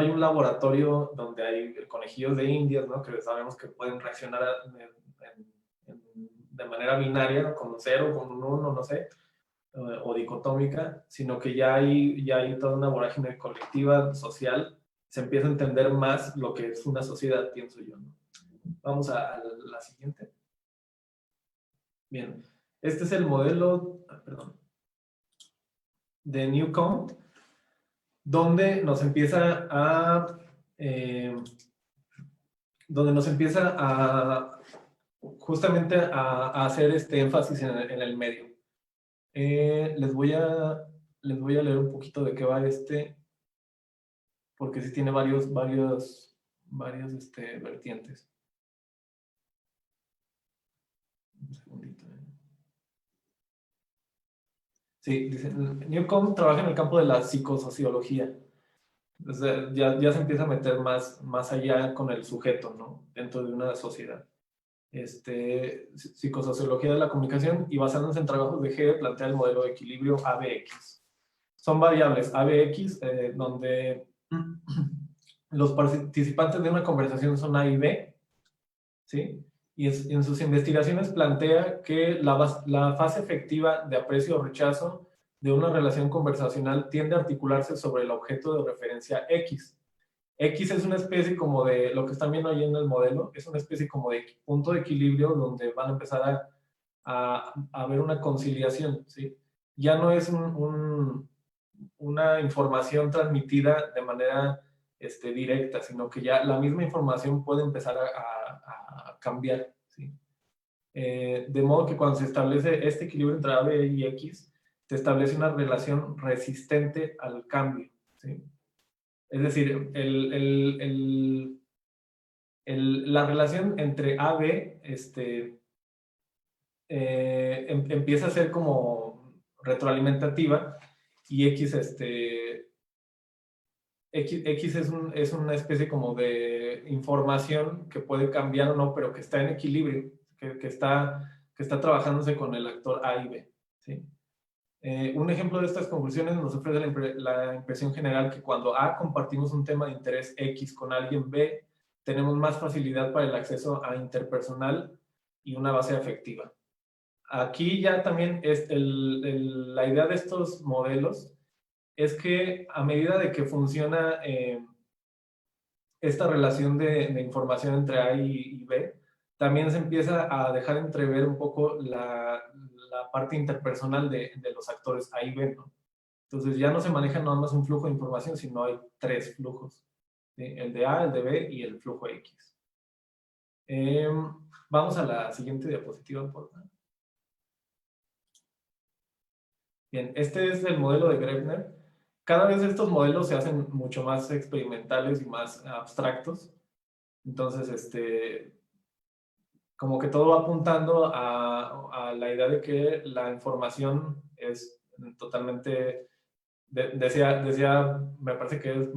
un laboratorio donde hay conejillos de indias, ¿no? Que sabemos que pueden reaccionar de manera binaria, con un 0, con un 1, no sé, o dicotómica, sino que ya hay toda una vorágine colectiva, social. Se empieza a entender más lo que es una sociedad, pienso yo, ¿no? Vamos a la siguiente. Bien, este es el modelo, de Newcomb, donde nos empieza justamente a hacer este énfasis en el medio. Les voy a leer un poquito de qué va porque sí tiene varios vertientes. Un segundito. Sí, dice, Newcomb trabaja en el campo de la psicosociología. Entonces, ya se empieza a meter más allá con el sujeto, ¿no? Dentro de una sociedad. Psicosociología de la comunicación, y basándose en trabajos de Hegel, plantea el modelo de equilibrio ABX. Son variables ABX, donde los participantes de una conversación son A y B, ¿sí? Y en sus investigaciones plantea que la fase efectiva de aprecio o rechazo de una relación conversacional tiende a articularse sobre el objeto de referencia X. X es una especie como de, lo que están viendo ahí en el modelo, es una especie como de punto de equilibrio donde van a empezar a haber una conciliación, ¿sí? Ya no es una información transmitida de manera directa, sino que ya la misma información puede empezar a cambiar, ¿sí? De modo que cuando se establece este equilibrio entre A, B y X, se establece una relación resistente al cambio, ¿sí? Es decir, la relación entre A, B empieza a ser como retroalimentativa, y X es una especie como de información que puede cambiar o no, pero que está en equilibrio, que está trabajándose con el actor A y B, ¿sí? Un ejemplo de estas conclusiones nos ofrece la impresión general que cuando A compartimos un tema de interés X con alguien B, tenemos más facilidad para el acceso a interpersonal y una base afectiva. Aquí ya también es la idea de estos modelos es que a medida de que funciona esta relación de información entre A y B, también se empieza a dejar entrever un poco la parte interpersonal de los actores A y B, ¿no? Entonces ya no se maneja nada más un flujo de información, sino hay 3 flujos, ¿sí? El de A, el de B y el flujo X. Vamos a la siguiente diapositiva, por favor. Bien, este es el modelo de Graeber. Cada vez estos modelos se hacen mucho más experimentales y más abstractos. Entonces, como que todo va apuntando a la idea de que la información es totalmente, decía, me parece que es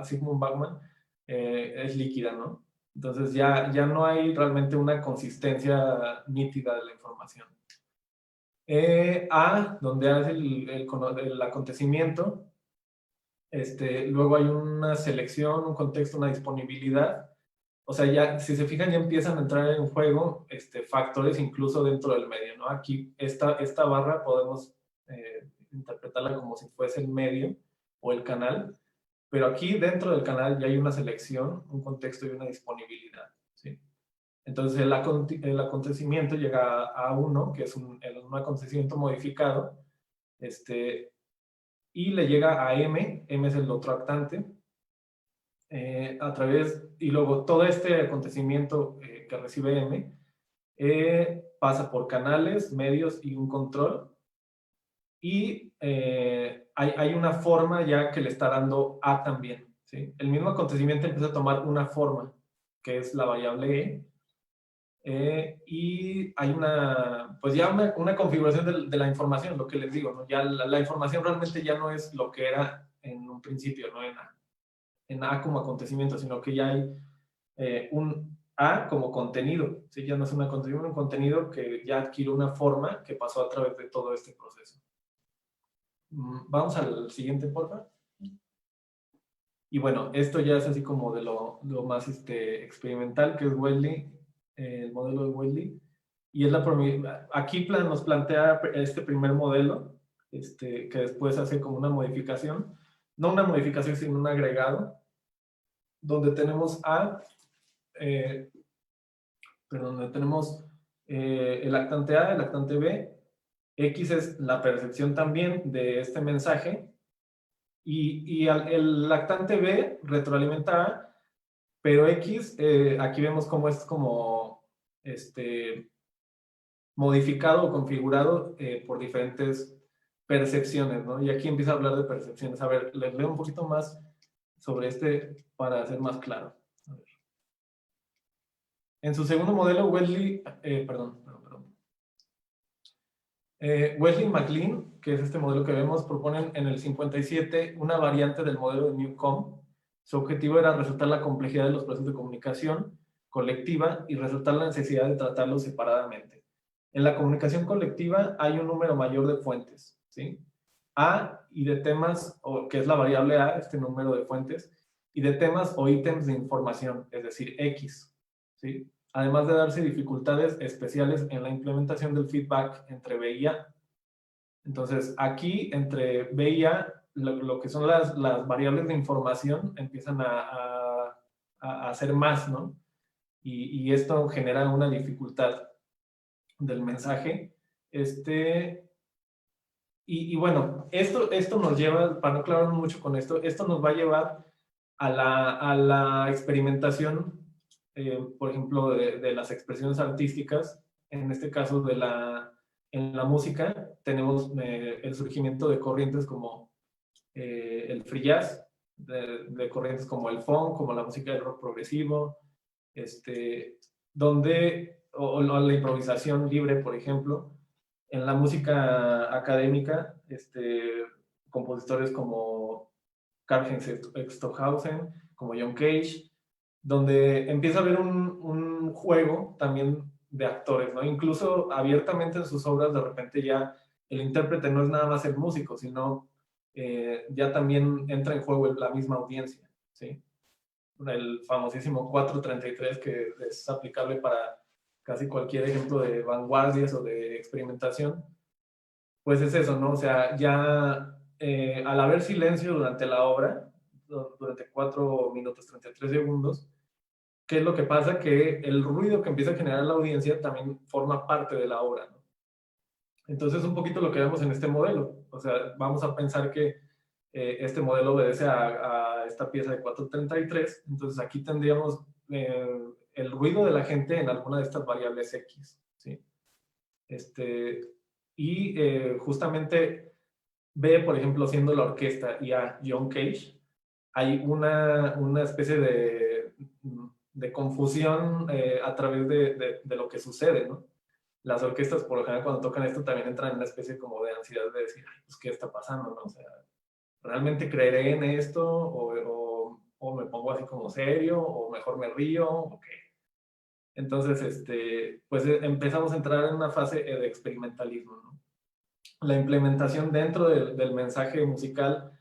Sigmund Bachmann, es líquida, ¿no? Entonces ya no hay realmente una consistencia nítida de la información. Donde hace el acontecimiento, luego hay una selección, un contexto, una disponibilidad. O sea, ya, si se fijan, ya empiezan a entrar en juego factores incluso dentro del medio, ¿no? Aquí, esta barra podemos interpretarla como si fuese el medio o el canal, pero aquí dentro del canal ya hay una selección, un contexto y una disponibilidad, ¿sí? Entonces el acontecimiento llega a 1, que es un acontecimiento modificado, y le llega a M es el otro actante, y luego todo este acontecimiento que recibe M pasa por canales, medios y un control, y hay una forma ya que le está dando A también, ¿sí? El mismo acontecimiento empieza a tomar una forma, que es la variable y hay pues ya una configuración de la información, lo que les digo, ¿no? Ya la información realmente ya no es lo que era en un principio, ¿no? En A como acontecimiento, sino que ya hay un A como contenido, ¿sí? Ya no es un contenido que ya adquirió una forma que pasó a través de todo este proceso. Vamos al siguiente, por favor. Y bueno, esto ya es así como de lo más experimental, que es Wedley, el modelo de Wedley. Y es aquí nos plantea este primer modelo, que después hace como una modificación, no una modificación, sino un agregado, donde tenemos donde tenemos el actante A, el actante B, X es la percepción también de este mensaje, y el actante B retroalimenta A, pero X, aquí vemos cómo es como modificado o configurado por diferentes percepciones, ¿no? Y aquí empieza a hablar de percepciones. A ver, les leo un poquito más sobre para hacer más claro. A ver. En su segundo modelo, Wesley y McLean, que es este modelo que vemos, proponen en el 57 una variante del modelo de Newcomb. Su objetivo era resaltar la complejidad de los procesos de comunicación colectiva y resaltar la necesidad de tratarlos separadamente. En la comunicación colectiva hay un número mayor de fuentes, ¿sí? A y de temas, que es la variable A, este número de fuentes, y de temas o ítems de información, es decir, X, ¿sí? Además de darse dificultades especiales en la implementación del feedback entre B y A. Entonces, aquí, entre B y A, lo que son las variables de información empiezan a hacer más, ¿no? Y esto genera una dificultad del mensaje. Y bueno, esto nos lleva, para no clavarnos mucho con esto nos va a llevar a la experimentación, por ejemplo, de las expresiones artísticas. En este caso, en la música, tenemos el surgimiento de corrientes como el free jazz, de corrientes como el funk, como la música del rock progresivo, o la improvisación libre, por ejemplo. En la música académica, compositores como Karl-Heinz Stockhausen, como John Cage, donde empieza a haber un juego también de actores, ¿no? Incluso abiertamente en sus obras, de repente ya el intérprete no es nada más el músico, sino ya también entra en juego la misma audiencia, ¿sí? El famosísimo 433, que es aplicable para casi cualquier ejemplo de vanguardias o de experimentación, pues es eso, ¿no? O sea, ya al haber silencio durante la obra, durante 4 minutos 33 segundos, ¿qué es lo que pasa? Que el ruido que empieza a generar la audiencia también forma parte de la obra, ¿no? Entonces, un poquito lo que vemos en este modelo. O sea, vamos a pensar que este modelo obedece a esta pieza de 433. Entonces, aquí tendríamos el ruido de la gente en alguna de estas variables X, ¿sí? Justamente B, por ejemplo, siendo la orquesta, y A, John Cage, hay una especie de confusión a través de lo que sucede, ¿no? Las orquestas, por lo general, cuando tocan esto, también entran en una especie como de ansiedad de decir, pues, ¿qué está pasando, no? O sea, ¿realmente creeré en esto? ¿O me pongo así como serio? ¿O mejor me río? ¿O qué? Entonces, pues empezamos a entrar en una fase de experimentalismo, ¿no? La implementación dentro del mensaje musical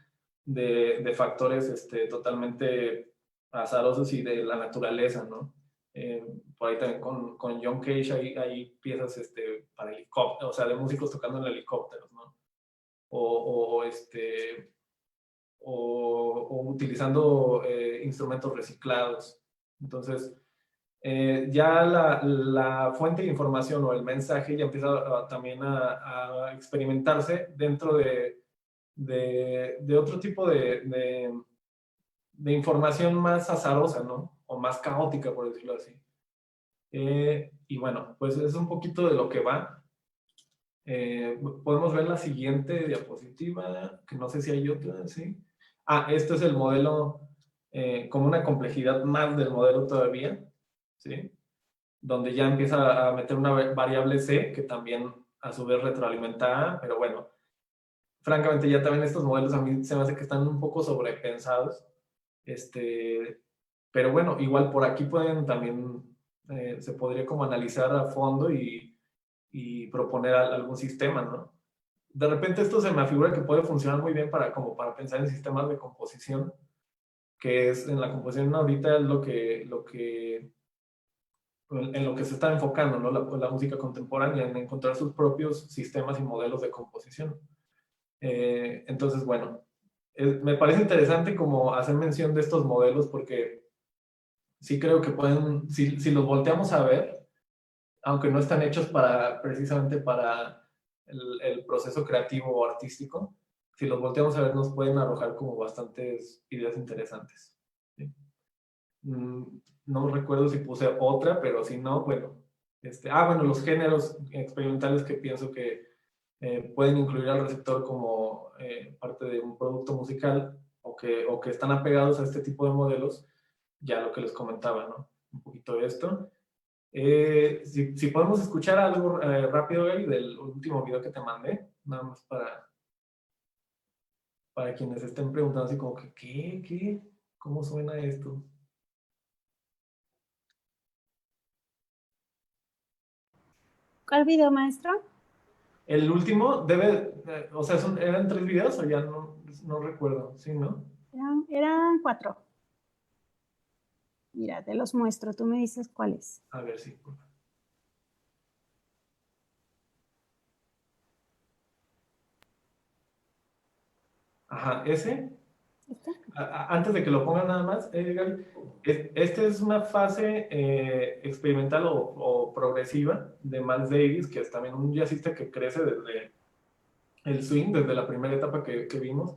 de factores totalmente azarosos y de la naturaleza, ¿no? Por ahí también con John Cage hay piezas para helicópteros, o sea, de músicos tocando en helicópteros, ¿no? o utilizando instrumentos reciclados. Entonces, ya la fuente de información o el mensaje ya empieza también a experimentarse dentro de otro tipo de información más azarosa, ¿no? O más caótica, por decirlo así. Y bueno, pues es un poquito de lo que va. Podemos ver la siguiente diapositiva, que no sé si hay otra, ¿sí? Este es el modelo, como una complejidad más del modelo todavía, ¿sí? Donde ya empieza a meter una variable C, que también a su vez retroalimenta A, pero bueno, francamente ya también estos modelos a mí se me hace que están un poco sobrepensados, pero bueno, igual por aquí pueden también, se podría como analizar a fondo y proponer algún sistema, ¿no? De repente esto se me afigura que puede funcionar muy bien como para pensar en sistemas de composición, que es en la composición ahorita es en lo que se está enfocando, ¿no? La música contemporánea, en encontrar sus propios sistemas y modelos de composición. Entonces, bueno, me parece interesante como hacer mención de estos modelos porque sí creo que pueden, si los volteamos a ver, aunque no están hechos precisamente para el proceso creativo o artístico, si los volteamos a ver nos pueden arrojar como bastantes ideas interesantes. ¿Sí? No recuerdo si puse otra, pero si no, bueno. Bueno, los géneros experimentales que pienso que pueden incluir al receptor como parte de un producto musical o que están apegados a este tipo de modelos, ya lo que les comentaba, ¿no? Un poquito de esto. Si podemos escuchar algo rápido, Gaby, del último video que te mandé, nada más para quienes estén preguntando así como que, ¿qué? ¿Cómo suena esto? ¿Cuál video, maestro? El último o sea, ¿eran 3 videos o ya no recuerdo? Sí, ¿no? Eran 4. Mira, te los muestro, tú me dices cuáles. A ver, sí, por favor. Ajá, ese. Antes de que lo pongan nada más, Gaby, esta es una fase experimental o progresiva de Miles Davis, que es también un jazzista que crece desde el swing, desde la primera etapa que vimos,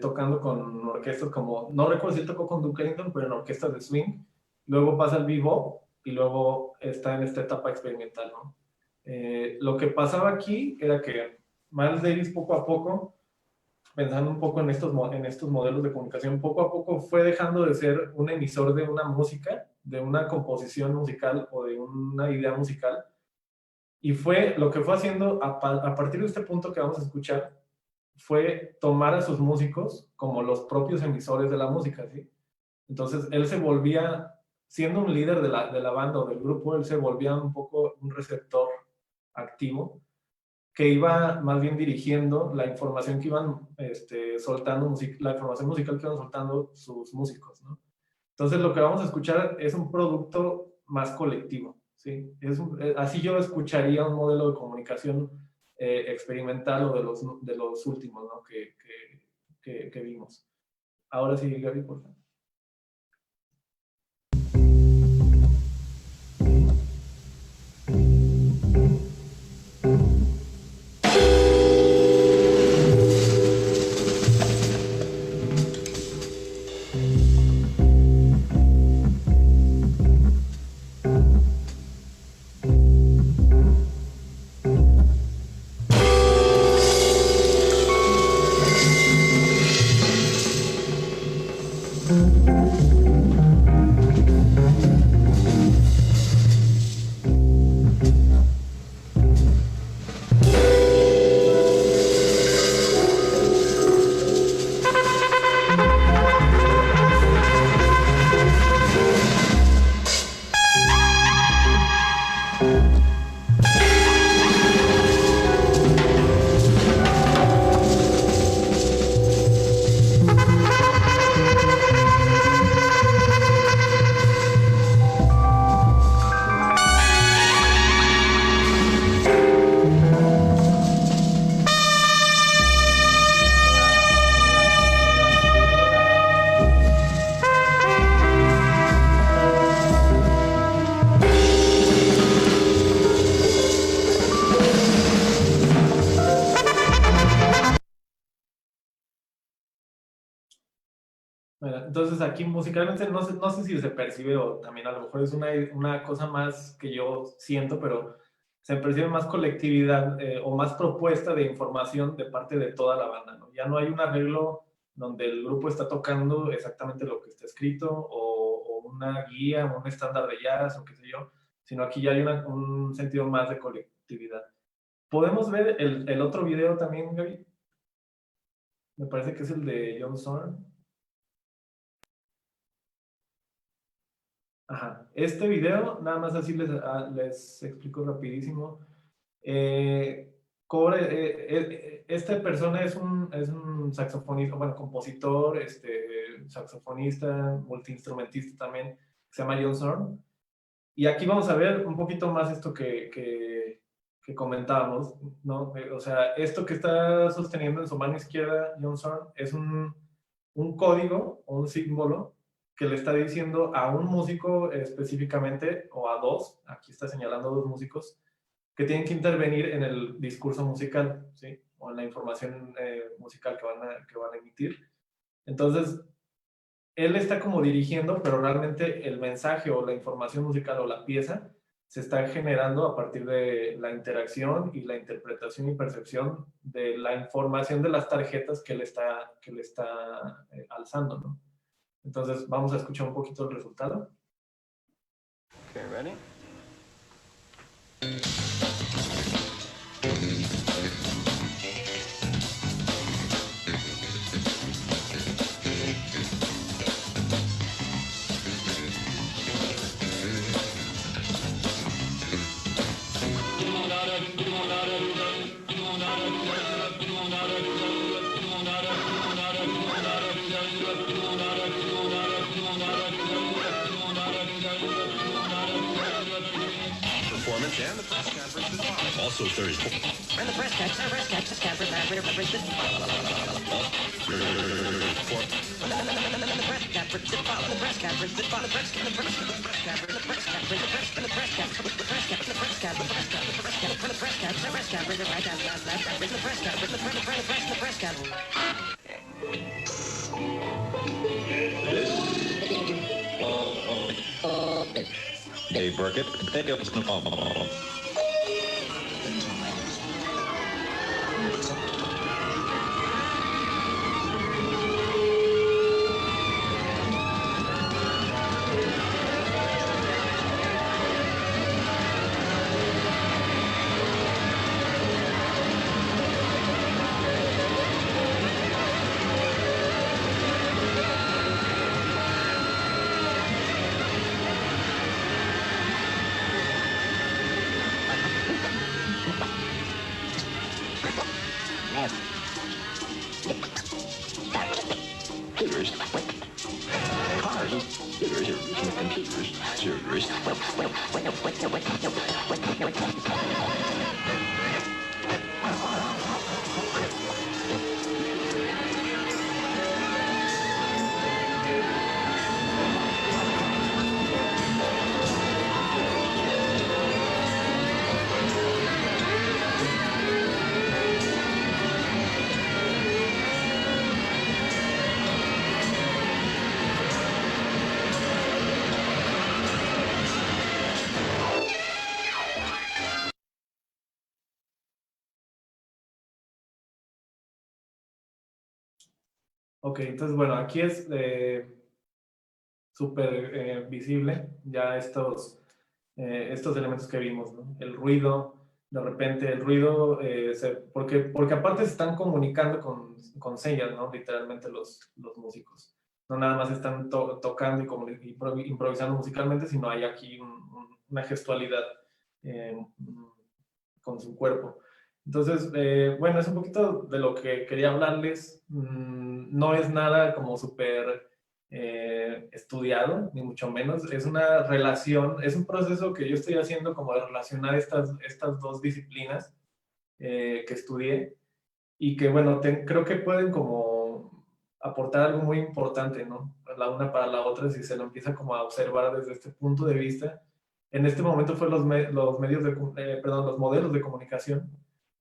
tocando con orquestas como, no recuerdo si él tocó con Duke Ellington, pero en orquestas de swing, luego pasa al bebop y luego está en esta etapa experimental, ¿no? Lo que pasaba aquí era que Miles Davis poco a poco, pensando un poco en estos modelos de comunicación, poco a poco fue dejando de ser un emisor de una música, de una composición musical o de una idea musical, y lo que fue haciendo a partir de este punto que vamos a escuchar, fue tomar a sus músicos como los propios emisores de la música, ¿sí? Entonces él se volvía, siendo un líder de la banda o del grupo, él se volvía un poco un receptor activo, que iba más bien dirigiendo la información que iban soltando, la información musical que iban soltando sus músicos, ¿no? Entonces lo que vamos a escuchar es un producto más colectivo, ¿sí? Así yo escucharía un modelo de comunicación experimental o de los últimos, ¿no? que vimos. Ahora sí, Gaby, por favor. Entonces aquí musicalmente no sé si se percibe o también a lo mejor es una cosa más que yo siento, pero se percibe más colectividad o más propuesta de información de parte de toda la banda, ¿no? Ya no hay un arreglo donde el grupo está tocando exactamente lo que está escrito o una guía, un estándar de jazz o qué sé yo, sino aquí ya hay un sentido más de colectividad. ¿Podemos ver el otro video también, Gaby? Me parece que es el de John Zorn. Ajá. Este video, nada más así les explico rapidísimo. Esta persona es un saxofonista, bueno, compositor, saxofonista, multiinstrumentista también, se llama John Zorn. Y aquí vamos a ver un poquito más esto que comentábamos, ¿no? O sea, esto que está sosteniendo en su mano izquierda John Zorn es un código o un símbolo que le está diciendo a un músico específicamente, o a dos, aquí está señalando dos músicos, que tienen que intervenir en el discurso musical, ¿sí? O en la información musical que van a emitir. Entonces, él está como dirigiendo, pero realmente el mensaje o la información musical o la pieza se está generando a partir de la interacción y la interpretación y percepción de la información de las tarjetas que le está alzando, ¿no? Entonces, vamos a escuchar un poquito el resultado. Okay, ready? Performance and the press conference is live. Also Thursday. And the press conference is Dave Burkett. Ok, entonces, bueno, aquí es súper visible ya estos elementos que vimos, ¿no? El ruido, de repente el ruido, porque aparte se están comunicando con señas, ¿no? Literalmente los músicos. No nada más están tocando y improvisando musicalmente, sino hay aquí una gestualidad con su cuerpo. Entonces, bueno, es un poquito de lo que quería hablarles. No es nada como súper estudiado, ni mucho menos. Es una relación, es un proceso que yo estoy haciendo como de relacionar estas dos disciplinas que estudié y que, bueno, creo que pueden como aportar algo muy importante, ¿no? La una para la otra, si se lo empieza como a observar desde este punto de vista. En este momento fue los modelos de comunicación,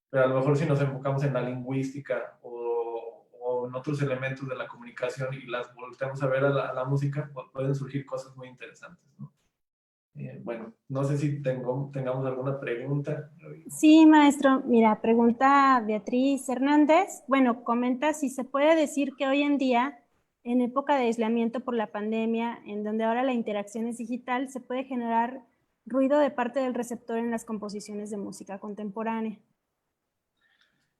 pero a lo mejor si nos enfocamos en la lingüística o o en otros elementos de la comunicación y las volteamos a ver a la música, pues pueden surgir cosas muy interesantes, ¿no? Bueno, no sé si tengamos alguna pregunta. Sí, maestro. Mira, pregunta Beatriz Hernández. Bueno, comenta si se puede decir que hoy en día, en época de aislamiento por la pandemia, en donde ahora la interacción es digital, se puede generar ruido de parte del receptor en las composiciones de música contemporánea.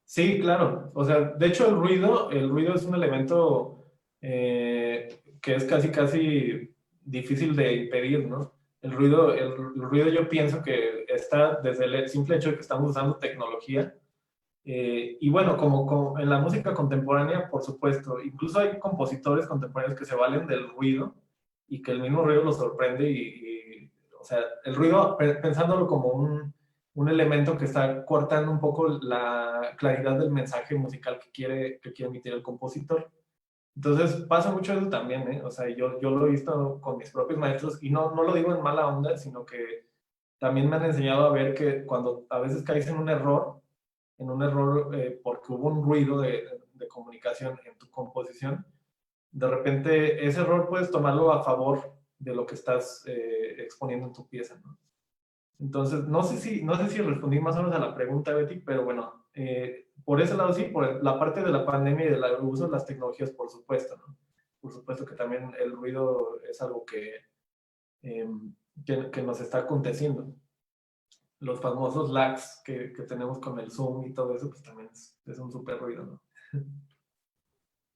Sí, claro. O sea, de hecho el ruido es un elemento que es casi difícil de impedir, ¿no? El ruido yo pienso que está desde el simple hecho de que estamos usando tecnología. Y bueno, como en la música contemporánea, por supuesto, incluso hay compositores contemporáneos que se valen del ruido y que el mismo ruido los sorprende o sea, el ruido, pensándolo como un elemento que está cortando un poco la claridad del mensaje musical que quiere emitir el compositor. Entonces pasa mucho eso también, ¿eh? O sea, yo lo he visto con mis propios maestros y no lo digo en mala onda, sino que también me han enseñado a ver que cuando a veces caes en un error porque hubo un ruido de comunicación en tu composición, de repente ese error puedes tomarlo a favor de lo que estás exponiendo en tu pieza, ¿no? Entonces, no sé si respondí más o menos a la pregunta, Betty, pero bueno, por ese lado sí, por la parte de la pandemia y del uso de las tecnologías, por supuesto, ¿no? Por supuesto que también el ruido es algo que nos está aconteciendo. Los famosos lags que tenemos con el Zoom y todo eso, pues también es un súper ruido, ¿no?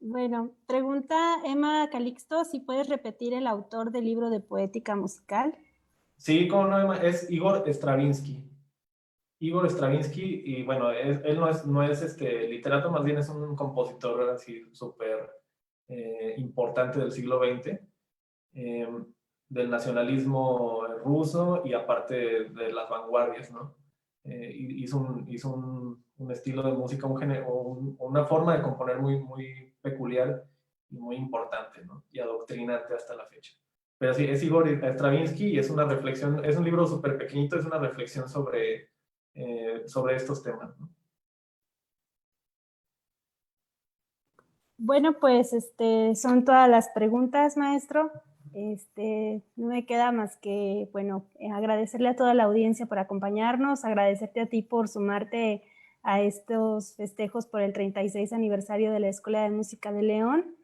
Bueno, pregunta Emma Calixto si puedes repetir el autor del libro de poética musical. Sí, como no, es Igor Stravinsky. Igor Stravinsky, y bueno, él no es literato, más bien es un compositor así súper importante del siglo XX, del nacionalismo ruso y aparte de las vanguardias, ¿no? Hizo un estilo de música, una forma de componer muy peculiar y muy importante, ¿no? Y adoctrinante hasta la fecha. Pero sí, es Igor Stravinsky y es una reflexión, es un libro súper pequeñito, es una reflexión sobre estos temas, ¿no? Bueno, pues son todas las preguntas, maestro. No me queda más que, bueno, agradecerle a toda la audiencia por acompañarnos, agradecerte a ti por sumarte a estos festejos por el 36 aniversario de la Escuela de Música de León,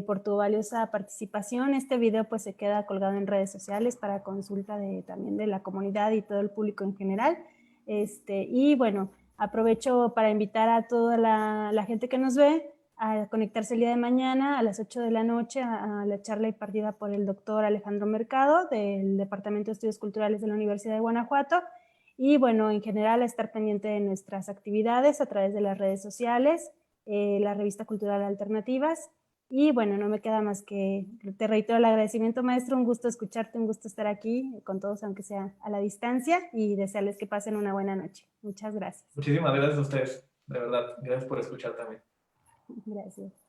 por tu valiosa participación. Este video pues se queda colgado en redes sociales para consulta también de la comunidad y todo el público en general. Y bueno, aprovecho para invitar a toda la gente que nos ve a conectarse el día de mañana a las 8 de la noche a la charla impartida por el doctor Alejandro Mercado del Departamento de Estudios Culturales de la Universidad de Guanajuato. Y bueno, en general a estar pendiente de nuestras actividades a través de las redes sociales, la revista Cultural Alternativas. Y bueno, no me queda más que te reitero el agradecimiento, maestro. Un gusto escucharte, un gusto estar aquí con todos, aunque sea a la distancia, y desearles que pasen una buena noche. Muchas gracias. Muchísimas gracias a ustedes, de verdad. Gracias por escuchar también. Gracias.